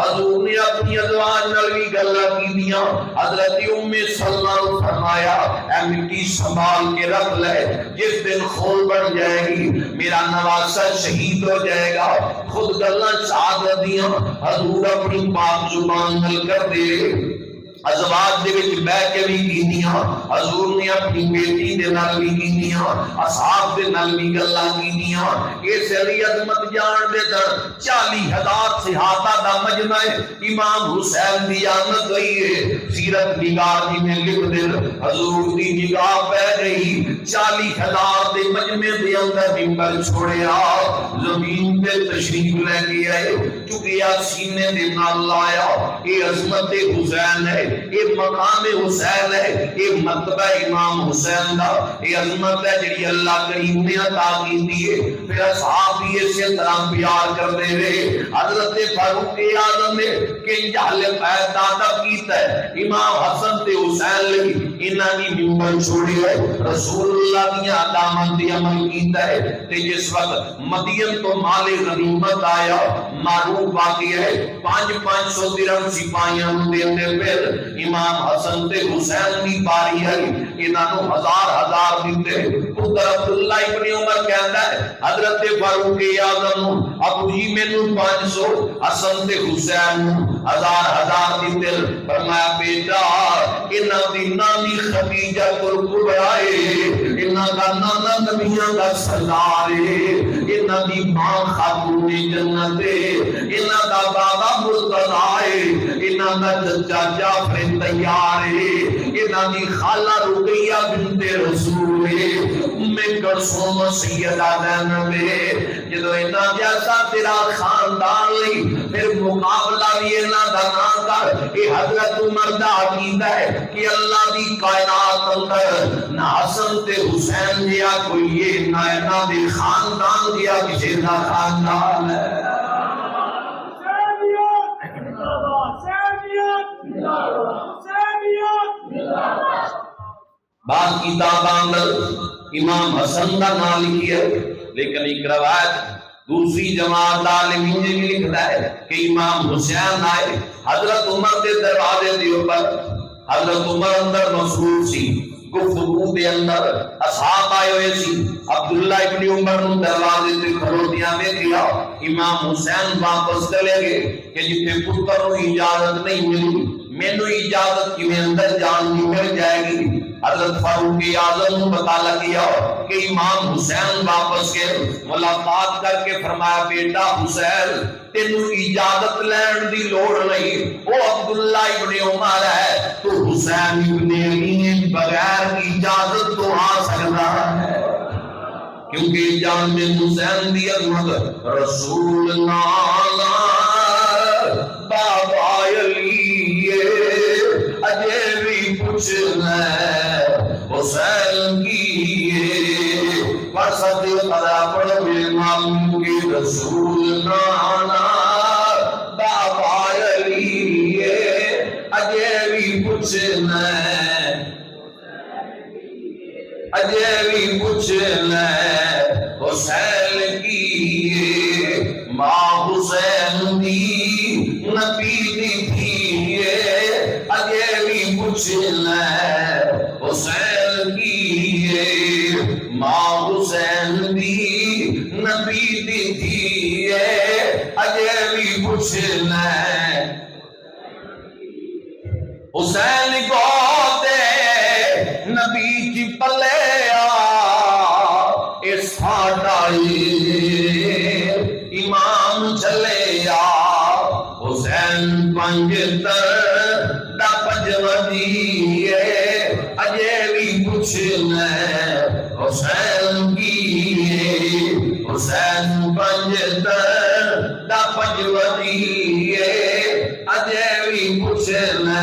حضور نے اپنی ازواج نال بھی گلاں کیتیاں. حضرت ام سلمہ نے فرمایا اے مٹی سنبھال کے رکھ لے, جس دن خون بن جائے گی میرا نواسا شہید ہو جائے گا. خود گلاں شہادت دیاں حضور اپنی پاک زبان نال کر دے. ازواج دے وچ بیٹھ کے بھی کیتیاں, حضور نے اپنی بیٹی دے نال بھی کیتیاں, اصحاب دے نال بھی گلاں کیتیاں. اس علی عظمت جان دے تے 40,000 صحابہ دا مجمع امام حسین دی آمد ہوئی ہے. سیرت نگار جی میں لکھ دے حضور دی نگاہ پہ گئی 40,000 دے مجمع دے اندر منبر چھوڑیا, زمین پہ تشریف لے کے آئے, چکیا سینے دے نال لایا. یہ عظمت حسین ہے, یہ مقام حسین ہے, یہ مرتبہ امام حسین دا. یہ عظمت ہے جڑی اللہ کریم نے عطا کی ہے. پھر اصحاب بھی اسی طرح پیار کرتے رہے. حضرت فاروق اعظم نے کنج حل پیدا تب کیتا ہے امام حسن تے حسین لئی انہاں دی منبر چھوڑی ہے, رسول اللہ دی احکامات دی عمل کیتا ہے. تے جس وقت مدین تو مال غنیمت آیا معروف واقعہ ہے 500 درہم سپاہیاں نوں دیندے پھر امام حسن تے حسین دی باری ہے انہاں نوں 1000 دیندے. پتر عبداللہ ابن عمر کہندا ہے حضرت فاروق اعظم ابو جی مینوں 500 حسن تے حسین 1000 دیندے. فرمایا بیٹا انہاں دی نانی خدیجہ کبریٰ ہے, انہاں دا نانا نبیاں دا سردار ہے, انہاں دی ماں خاتون جنت ہے, انہاں دا بابا مرتضی ہے, انہاں دا چچا جعفر تیار ہے, انہاں دی خالہ رقیہ بنت رسول ہے, ام کلثوم سیدہ زینب ہے. جدو انہاں جیسا تیرا خاندان لئی پھر مقابلہ بھی انہاں دا نہ کر. یہ حضرت عمر دا عقیدہ ہے کہ اللہ دی کائنات اندر نہ حسن تے حسین دیا کوئی یہ نہ انہاں دے خاندان دیا کسی دا خاندان ہے. بعض کتاباں امام حسن دا نام لکھی ہے, لیکن ایک روایت دوسری جماعت عالمین نے بھی لکھتا ہے کہ امام حسین آئے حضرت عمر کے دروازے دے اوپر. حضرت عمر اندر مصروف سی, گفتگو دے اندر اصحاب آئے ہوئے سی. عبداللہ ابن عمر نو دروازے تے کھڑوتیاں دیکھیا. امام حسین واپس چلے گئے کہ جتنے پتر نو اجازت نہیں ملی, مینوں اجازت کیویں اندر جان دی مل جائے گی. حضرت فاروق اعظم نے بتا لگیا کہ امام حسین واپس گئے، ملاقات کر کے فرمایا بیٹا حسین تینوں اجازت لین دی لوڑ نہیں، وہ عبداللہ ابن عمر ہے، تو حسین ابن علی بغیر اجازت تو آ سکتا ہے، کیونکہ جان میں حسین دی عظمت رسول اللہ بابا علی اجے بھی پوچھنا حسین کی برسات قضا پڑھ میں معلوم کی رسول نانا بابا علی اجے بھی پوچھنا اجے بھی پوچھنا حسین کی ماں حسین دی نبی دی تھی اجے بھی پوچھنا حسین کی ماں حسین دی نبی دی تھی اجے بھی پوچھنا حسین کو دے نبی جی پلے امام چلے حسین پنجتر دا پجودی اجے بھی پوچھنا حسین کی حسین پنجتر دا پجودی اجے بھی پوچھنا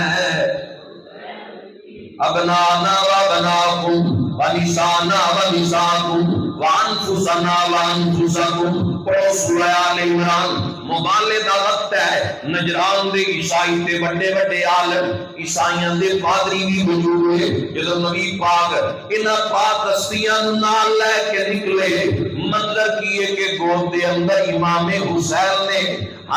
ابنانا وابناکم ونسانا ونساکم وانفسنا وانفسکم پڑھو سورہ آل عمران مبالے دا وقت ہے نجران دے عیسائی تے بڑے بڑے عالم عیسائیاں دے پادری بھی موجود ہے جدو نبی پاک انہاں پاک ہستیاں نال لے کے نکلے منظر کیے کہ گود دے اندر امام حسین نے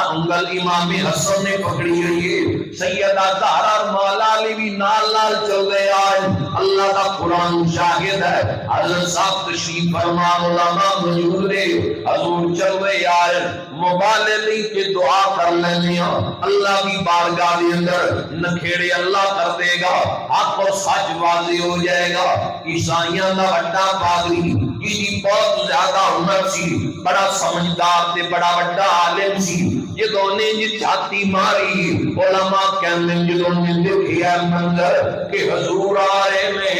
انگل امام حسن نے پکڑی رہی ہے سیدہ زہرا اور مولا علی بھی نال نال چل رہے آئے اللہ کا قرآن شاہد ہے حضرت صاحب تشریف فرما علماء موجود ہے حضور چل رہے آئے موبائل لی کے دعا کر لینے اللہ کی بارگاہ دے اندر نکھیڑے اللہ کر دے گا حق اور سچ واضح ہو جائے گا عیسائیاں دا بڑا پادری کی بہت زیادہ ہنر سی بڑا سمجھدار تے بڑا بڑا عالم سی جدوں نے جی چھاتی ماری علماء کہنے جدوں نے دیکھیا منظر کہ حضور آئے میں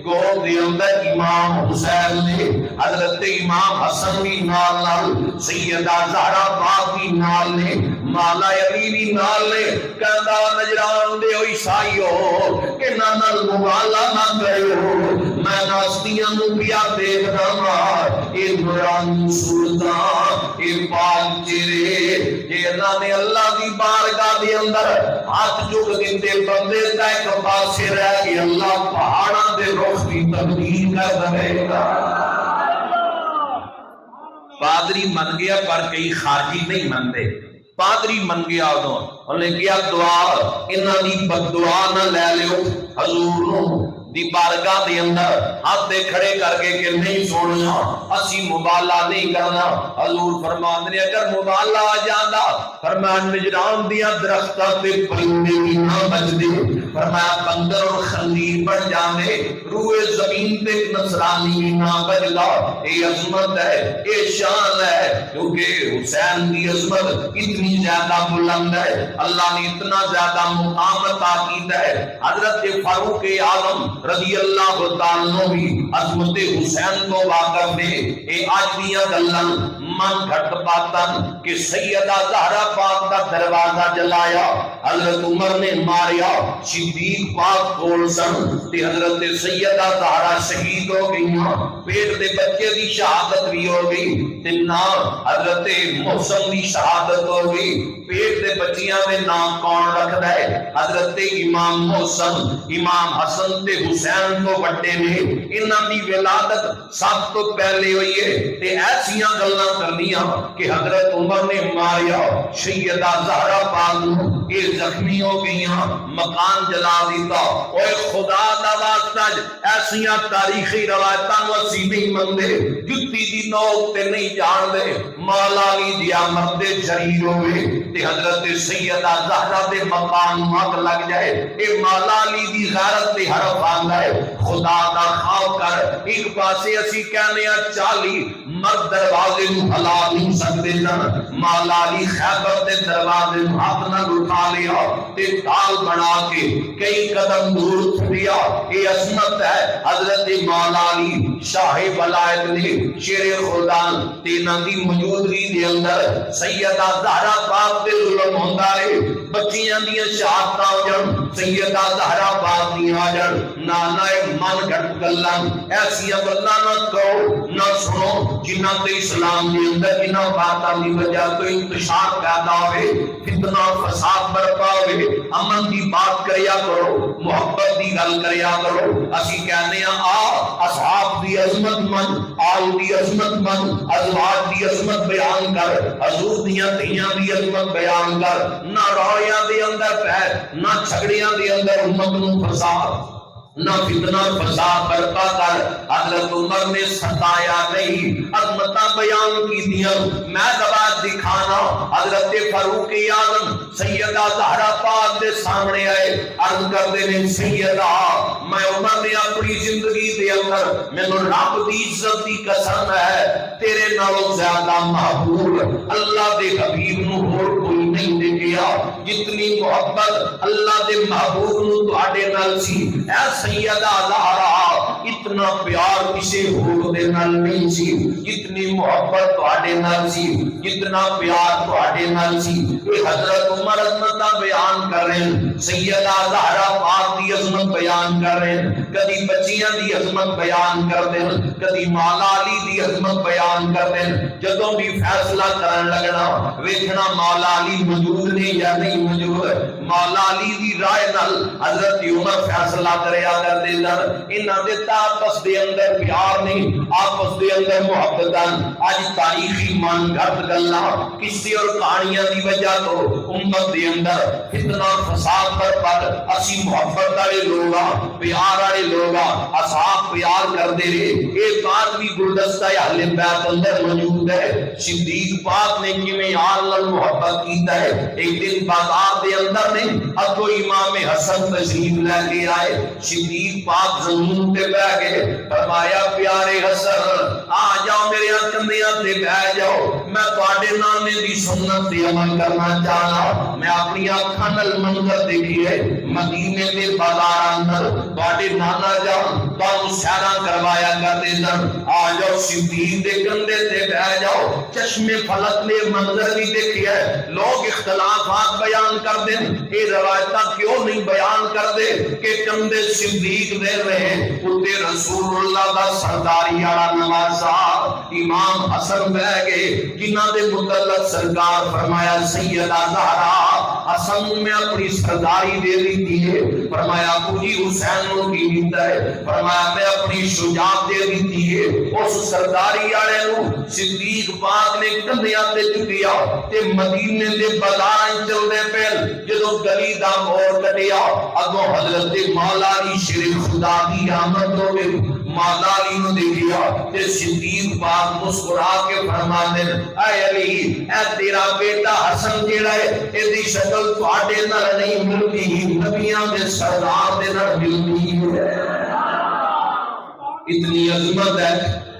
گود دے اندر امام حسین نے حضرت امام حسن بھی نال نال سیدہ زہرا پاک بھی نال نے مولا علی بھی نال نے کہندا نجران دے عیسائیو کہ نال موالا نہ کرو میں ناستیاں نو پیا دیکھدا ہاں اے نورانی سلطان اے پاک چہرے کہ اللہ نے اللہ دی بارگاہ دے اندر ہاتھ جھک دیتے بندے دا ایک پاسے رہ کہ اللہ پہاڑاں دے رخ دی تبدیل کر دے گا پادری من گیا پر کئی خارجی نہیں من دے پادری من گیا انہوں نے کیا دعا انہاں دی بد دعا نہ لے لیو حضور نو دی بارگاہ دے اندر ہاتھ دے کھڑے کر کے کہ نہیں سونا اسی مبالہ نہیں کرنا حضور فرمان نے اگر مبالہ آ جاندہ فرمان نجران دیا درختہ تے پرندے بھی نہ بچ دے فرمایا بندر اور خنزیر بڑھ جانے روح زمین تے نصرانی بھی نہ بچ گا اے عظمت ہے اے شان ہے کیونکہ حسین دی عظمت اتنی زیادہ بلند ہے اللہ نے اتنا زیادہ مقامت آقید ہے حضرت فاروق اعظم رضی اللہ تعالیٰ بھی عظمت حسین کو واقف دے اے آج دیاں گلن من گھٹ پاتن کہ سیدہ زہرا پاک دا دروازہ جلایا حضرت عمر نے ماریا صدیق پاک کول سن تے حضرت سیدہ زہرا شہید ہو گئی پیٹ دے بچے دی شہادت بھی ہو گئی تے نا حضرت محسن دی شہادت ہو گئی پیٹ دے بچیاں میں نام کون رکھ دے حضرت امام محسن امام حسن تے حسین کو بڑے نے انہاں دی ولادت سب تو پہلے ہوئی ہے تے ایسیاں گلاں کرنی کہ حضرت عمر نے ماریا سیدہ زہرا پاک یہ زخمی ہو گئی مکان جلا دیتا اوے خدا دا واسطہ ایسیاں تاریخی روایتاں اسی نہیں منگدے جتی دی نوک تے نہیں جان دے مولا علی دیا مرد شریر ہوئے تے حضرت سیدہ زہرا دے مکان مت لگ جائے اے مولا علی دی غیرت تے حرف آندا ہے خدا دا خوف کر ایک پاسے اسی کہنے 40 مرد دروازے نو ہلا نہیں سکتے سن مولا علی خیبر دے دروازے نو ہاتھ نہ اٹھا لیا تے تال بنا کے کئی قدم دور چھڑیا یہ عظمت ہے حضرت مولا علی شاہ ولایت نے شیر خدا تینا دی موجودگی دے اندر سیدہ زہرا پاک دے ظلم ہوندا رہے بچیاں دیاں شہادتاں ہو جان سیدہ زہرا پاک دی آ جان نانا من گھٹ گلاں ایسیاں گلاں نہ کہو نہ سنو جنہ تے اسلام دے اندر انہاں باتاں دی وجہ تو انتشار پیدا ہوئے فتنہ فساد برپا ہوئے امن دی بات کریا کرو محبت دی گل کریا کرو اسی کہنے اصحاب دی عظمت من آل دی عظمت من ازواج دی عظمت بیان کر حضور دیاں دھیاں دی عظمت بیان کر نہ رویاں دے اندر پیر نہ جھگڑیاں دے اندر امت نو فساد نہ فتنہ فساد برپا کر حضرت عمر نے ستایا نہیں عظمتاں بیان کی دیا میں گواہ دکھانا حضرت فاروق اعظم سیدہ زہرا پاک دے سامنے آئے عرض کر دے سیدہ میں عمر نے اپنی زندگی دے اندر مینوں رب دی عزت دی قسم ہے تیرے نالوں زیادہ محبوب اللہ دے حبیب نو اور کوئی نہیں دیکھیا جتنی محبت اللہ دے محبوب نو تواڈے نال سی ایسا سیدہ زہرا اتنا پیار کسے ہور دے نال نہیں سی اتنی محبت تواڈے نال سی اتنا پیار تواڈے نال سی اے حضرت عمر عظمتاں بیان کر رہے ہیں سیدہ زہرا پاک دی عظمت بیان کر رہے ہیں کدی بچیاں دی عظمت بیان کرتے ہیں کدی مولا علی دی عظمت بیان کرتے ہیں جدوں بھی فیصلہ کرن لگنا ویکھنا مولا علی موجود نے یا نہیں موجود مولا علی دی رائے نال حضرت عمر فیصلہ کریا کر دے انہاں دے آپس دے اندر پیار نہیں آپس دے اندر محبت اج تاریخی من گھٹ گلاں کسی اور کہانیاں دی وجہ تو امت دے اندر فتنہ فساد پر پد اسی محبت والے لوگ پیار والے لوگ اصحاب پیار کر دے رہے اے بات بھی گلدستہ اہل بیت اندر موجود ہے صدیق پاک نے کیویں یار نال محبت کیتا ہے ایک دن بازار دے اندر نے اگوں امام حسن تشریف لے کے آئے صدیق پاک زمین پہ بیٹھ گئے فرمایا پیارے حسن آ جاؤ میرے کندھیاں تے بیٹھ جاؤ میں تواڈے نانے دی سنت تے عمل کرنا چاہنا میں اپنی اکھاں نال منظر دیکھی ہے مدینے دے بازار اندر تواڈے نانا جان تانوں سیراں کروایا کرتے سن آ جاؤ صدیق دے کندھے تے بیٹھ جاؤ چشمے فلک نے منظر بھی دیکھی ہے لوگ اختلافات بیان کر دیں یہ روایتاں کیوں نہیں بیان کر دے کہ کندھے صدیق دے رہے اتے رسول اللہ دا سرداری والا نوازا امام حسن بہ گئے جنہاں دے متعلق سرکار فرمایا سیدہ زہرا حسن میں اپنی سرداری دے دی ہے فرمایا ابو جی حسین نو کی دیتا ہے فرمایا میں اپنی شجاعت دے دی ہے اس سرداری والے نو صدیق پاک نے کندھیاں تے چکیا تے مدینے دے بازار چلدے پئے جدوں گلی دا موڑ کٹیا اگوں حضرت مولا علی شیر خدا دی آمد ہو گئی مولا علی نو دیکھیا تے صدیق پاک مسکرا کے فرماندے اے علی اے تیرا بیٹا حسن جیڑا ہے اے دی شکل تواڈے نال نہیں ملدی نبیاں دے سردار دے نال ملدی ہے اتنی عظمت ہے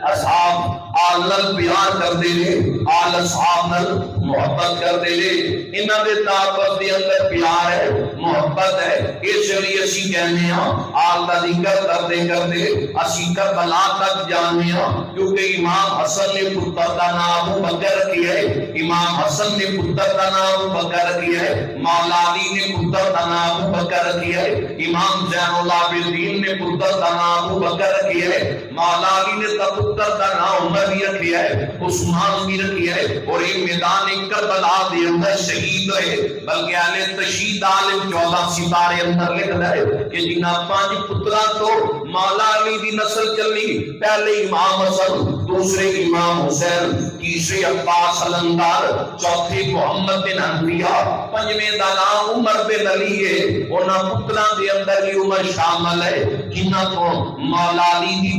اصحاب آل نال پیار کر دے لے آل اصحاب نال محبت کر دے لے انہاں دے تعاقب دے اندر پیار ہے محبت ہے اس لیے اسی کہنے ہاں آل دا ذکر کرتے اسی کربلا تک جانے ہاں کیونکہ امام حسن نے پتر دا نام ابو بکر کیا ہے امام حسن نے پتر دا نام ابو بکر کیا ہے مولا علی نے پتر دا نام ابو بکر کیا ہے امام زین العابدین نے پتر دا نام ابو بکر کیا ہے مولا علی نے پتر دا نام عمر بھی رکھیا ہے عثمان بھی رکھیا ہے اور یہ میدان کربلا دے اندر شہید ہوئے، بلکہ اہل تشہید عالم 14 ستارے اندر لکھ دے کہ جنہ 5 پتراں تو مولا علی دی نسل چلی، پہلے امام حسن، دوسرے امام حسین، تیسرے عباس علمدار، چوتھے محمد بن حنفیہ، پنجویں دا نام عمر بن علی ہے۔ انہاں پتراں دے اندر بھی عمر شامل ہے جنہ تو مولا علی دی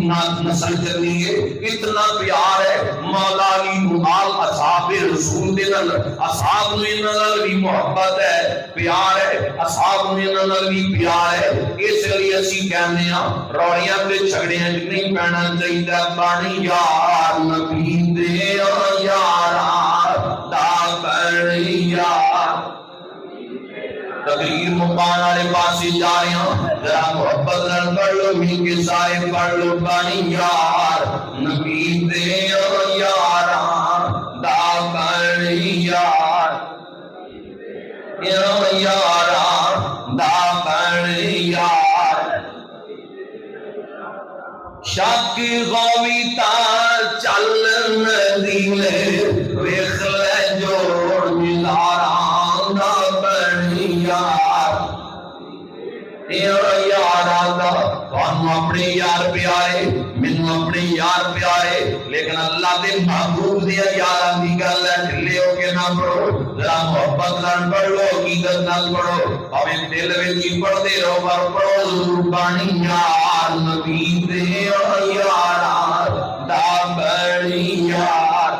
نسل چلی ہے۔ اتنا پیار ہے مولا علی نال اصحاب رسول دے نال، اصحاب نو انہاں نال بھی محبت ہے، پیار ہے، اصحاب نو انہاں نال بھی پیار ہے۔ اس لیے اسی کہنے ہاں روڑیاں تے جھگڑیاں نہیں پینا چاہیے، بن یار نبی دے یاراں دا بن یار۔ تقریر مکان والے پاسے جا رہے ہیں، ذرا محبت نال پڑھ لو، مل کے سارے پڑھ لو، بن یار نبی دے یاراں دا بن یار، یاراں دا بن یار۔ شک غوی تا چل مدینے، ویکھ لے جوڑ یاراں دا بن یار، یاراں دا۔ تانوں اپنے یار پیارے، مینوں اپنے یار پیارے، لیکن اللہ دے محبوب دے یاراں دی گل ہے، ڈھلے ہو کے نہ پڑھو، ذرا محبت نال پڑھ لو، عقیدت نال پڑھو، بھاویں دل وچ ہی پڑھدے رہو پر پڑھو ضرور، بن یار نبی دے یاراں دا بن یار،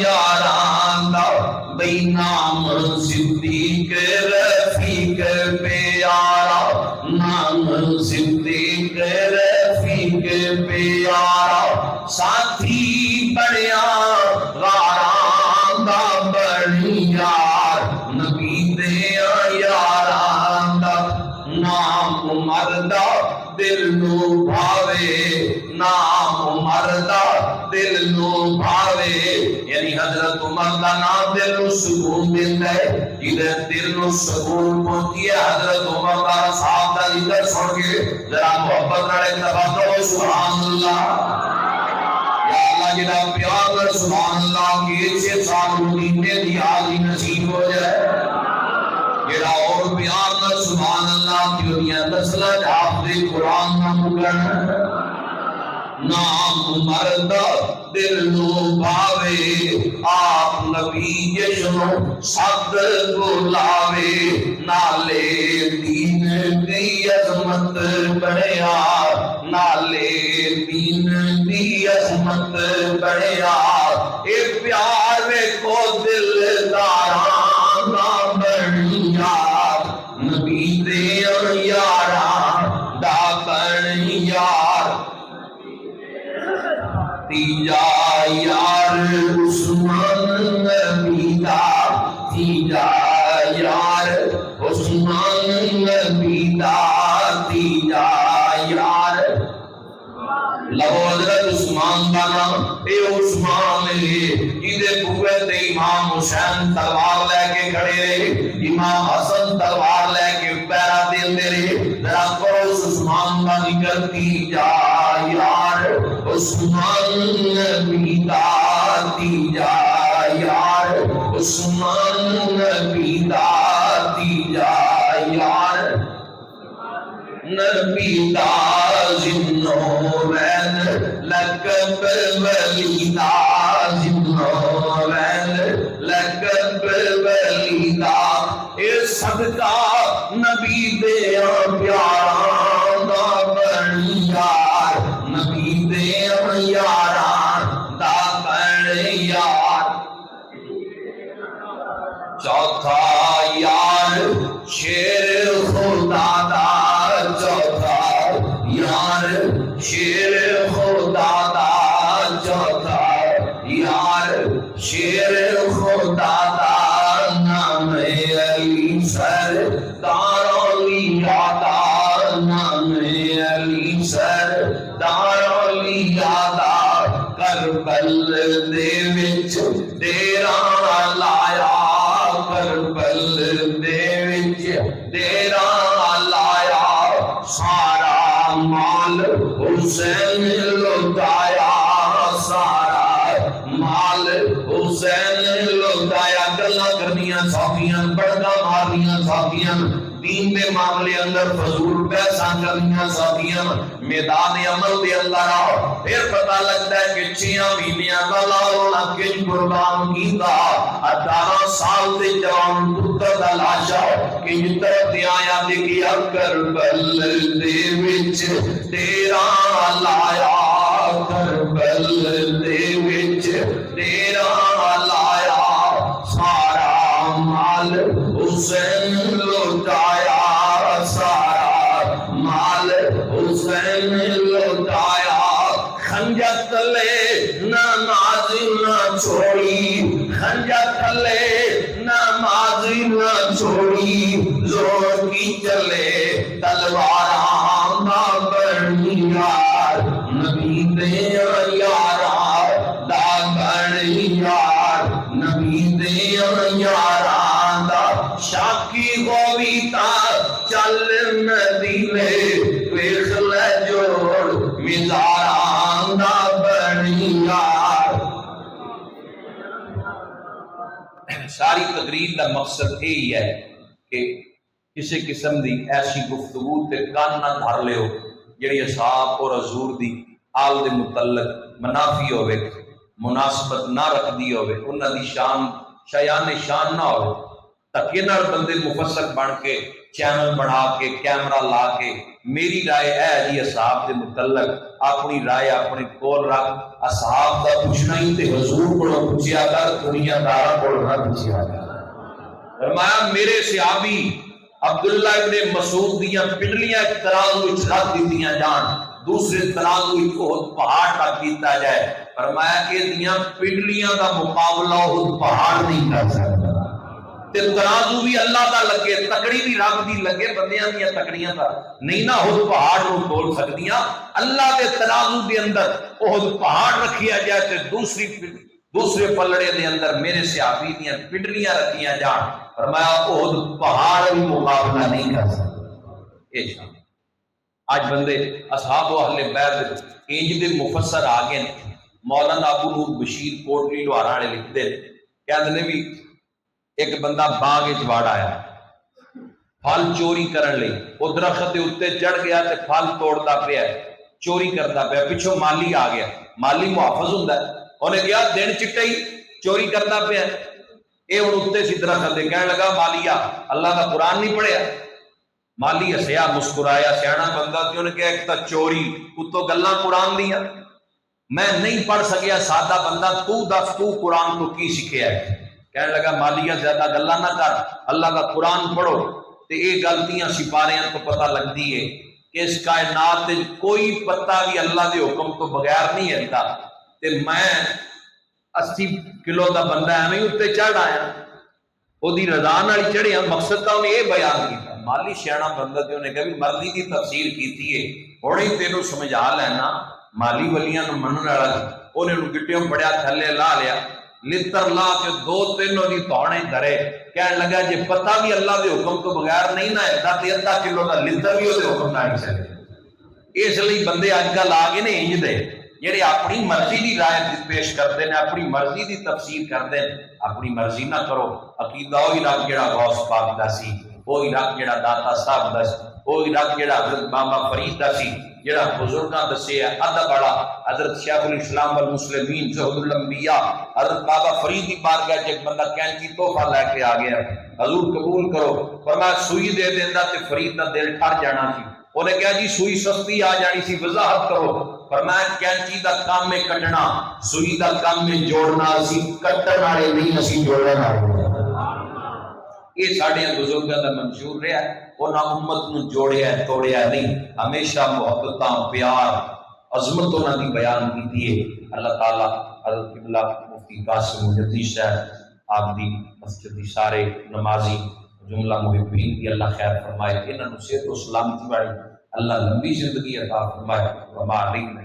یاراں دا۔ بھئی نام صدیق رفیق پیارا، نام صدیق رفیق پیارا، ساتھی بڑیا غاراں دا بن یار نبی دے یاراں دا۔ نام عمر دا دل نو بھاوے، نام عمر دا دل نو بھاوے، یعنی حضرت عمر دا نام دل نو سکون دیندا ہے، جدھر دل نو سکون پہنچی ہے حضرت عمر دا صاحب دا ذکر سن کے ذرا محبت نال ایک دفعہ کہو سبحان اللہ۔ یا اللہ جڑا پیار کر سبحان اللہ کہ سے سال مدینے دی حاضری نصیب ہو جائے، جڑا اور پیار کر سبحان اللہ کہ دنیا نسل حافظ قرآن نہ مکن۔ نام عمر دا دل نو بھاوے، آپ نبی جشنو سد بلاوے، نالے دین دی عظمت بڑھیا، نالے دین دی عظمت بڑھیا۔ اے پیار میں کو دل داراں دا بن یار نبی دے یاراں دا بن یار۔ تیجا یار عثمان نبی دا، تیجا یار عثمان نبی دا، تیجا یار۔ لو حضرت عثمان دا نام اے عثمان ہے جدے بوے تے امام حسین تلوار لے کے کھڑے رہے، امام حسن تلوار لے کے پیرا دیندے رہے، ذرا کرو اس عثمان دا ذکر۔ تیجا یار عثمان نبی دا، تیجا یار عثمان نبی دا، تیجا یار نبی دا۔ ذنورین لقب ولی دا، ذنورین لقب ولی دا۔ اے صدقہ نبی دے پیاراں دا بن یار نبی دے یاراں دا بن یار۔ چوتھا یار شیر خدا دا، چوتھا یار شیر خدا دا، چوتھا یار شیر خدا دا۔ نام علی سردار اولیاء دا، نام علی سردار اولیاء دا۔ کربل دے وچ ڈیرا لایا، کربل دے وچ ڈیرا لایا، سارا مال حسین لٹایا، سارا مال ساتھیاں دین دے معاملے اندر فضول پیسہ کرنیاں ساتھیاں میدان عمل دے اندر آؤ پھر پتہ لگتا ہے کہ 6 مہینیاں کا لالا کن قربان کیتا 18 سال دے جوان پتر دا لاشا کن طرف دے آیا دیکھیا کربل دے وچ تیرا لایا کربل دے وچ تیرا لایا سارا مال حسین لوٹایا سارا مال حسین لوٹایا خنجر تلے نماز نہ چھوڑی خنجر تلے نماز نہ چھوڑی زور کی چلے تلواراں نہ بڑھنی یار نبی دے یار دا بڑھنی یار نبی دے یاراں دا شاکی گوی تا چل مدینے ویکھ لے جوڑ مزاراں دا بڑھنی یار۔ ساری تقریر دا مقصد یہی ہے کہ کسی قسم دی ایسی گفتگو تے کان نہ دھر لیو جڑی اصحاب اور حضور دی آل دے متعلق منافی ہوئے مناسبت نہ رکھ دی ہوئے انہاں دی شان شایان شان نہ ہوئے تکے نال بندے مفسر بن کے چینل بنا کے کیمرہ لا کے میری رائے ہے جی اصحاب دے متعلق اپنی رائے اپنے کول رکھ اصحاب دا پوچھنا ہی تے حضور کو پوچھیا کر دنیا دارا کو نہ پوچھیا کر۔ فرمایا میرے صحابی عبداللہ ابن مسعود دیاں پنڈلیاں ایک ترازو وچ رکھ دتیاں جان دوسرے ترازو وچ احد پہاڑ رکھ دتا جائے فرمایا کہ دیاں پنڈلیاں دا مقابلہ احد پہاڑ نہیں کر سکتا تے ترازو بھی اللہ دا لگے تکڑی بھی رب دی لگے بندیاں دیاں تکڑیاں دا نہیں نہ احد پہاڑ نو تول سکدیاں اللہ دے ترازو دے اندر احد پہاڑ رکھیا جائے تے دوسرے پلڑے دے اندر میرے صحابی دیاں پنڈلیاں رکھیاں جان فرمایا احد پہاڑ بھی مقابلہ نہیں کر سکتا۔ آج بندے اصحاب و اہل بیت انج دے مفسر آ گئے مولانا ابو نور بشیر کوٹلی لوہارا والے لکھتے کہندے بھی ایک بندہ باغ وچ وڑ آیا پھل چوری کرن لئی او درخت دے اوتے چڑھ گیا تے پھل توڑدا پیا چوری کردا پیا پچھوں مالی آ گیا مالی محافظ ہوندا ہے انہیں کہا دن چٹا ہی چوری کردا پیا اے ہن اوتے سی درخت دے کہن لگا مالیا اللہ دا قرآن نہیں پڑھیا مالی ہسیا مسکرایا سیاںا بندہ تے انہیں کہا ایک تا چوری اتوں گلاں قرآن دیاں میں نہیں پڑھ سکیا سادہ بندہ تو دس تو قرآن تو کی سکھیا ہے کہنے لگا مالیہ زیادہ گلا نہ کر اللہ کا قرآن پڑھو تے یہ غلطیاں سپاریاں تو پتہ لگتی ہے کہ اس کائنات کوئی پتہ بھی اللہ دے حکم تو بغیر نہیں ہلتا تے میں 80 کلو دا بندہ ایویں اتنے چڑھ آیا وہ رضا نال چڑھیا مقصد تو انہیں یہ بیان کیا مالی سیاںا بندہ تے انہیں کہا مرضی کی تفسیر کیتی ہے ہن ہی تینوں سمجھا لینا مالی ولیاں نو منن والا انہیں گٹیوں پڑیا تھلے لا لیا لتر لا کے 2-3 دی توڑے دھرے کہنے لگا جے پتہ بھی اللہ دے حکم تو بغیر نہیں نہ ہے تے ادھا کلو دا لتر بھی دے حکم نہ سکے اس لیے بندے اج کل آ گئے نے انج دے جڑے اپنی مرضی دی رائے پیش کرتے ہیں اپنی مرضی دی تفسیر کرتے ہیں اپنی مرضی نہ کرو عقیدہ وہی رکھ جڑا غوث پاک دا سی وہی رکھ جڑا داتا صاحب دا سی وہی رکھ جڑا حضرت بابا فرید دا سی جڑا بزرگاں دسے ہے ادب بڑا حضرت شیخ الاسلام والمسلمین زہد الانبیاء حضرت بابا فرید کی بارگاہ ایک بندہ کینچی تحفہ لے کے آ گیا حضور قبول کرو فرمایا سوئی دے دیندا تے فرید دا دل ٹھر جانا سی انہیں کہا جی سوئی سستی آ جانی سی وضاحت کرو فرمایا کینچی دا کام میں کٹنا سوئی دا کام میں جوڑنا اسی کٹن والے نہیں اسی جوڑن والے یہ ساڑھے بزرگاں دا منشور رہا ہے انہاں امت نو جوڑیا ہے توڑیا نہیں ہمیشہ محبتاں پیار عظمت انہاں دی بیان کیتی ہے اللہ تعالیٰ حضرت قبلہ مفتی قاسم مجدی صاحب آپ دی مسجد دی سارے نمازی جملہ محبین کی اللہ خیر فرمائے انہاں نو صحت و سلامتی والی اللہ لمبی زندگی عطا فرمائے وما علینا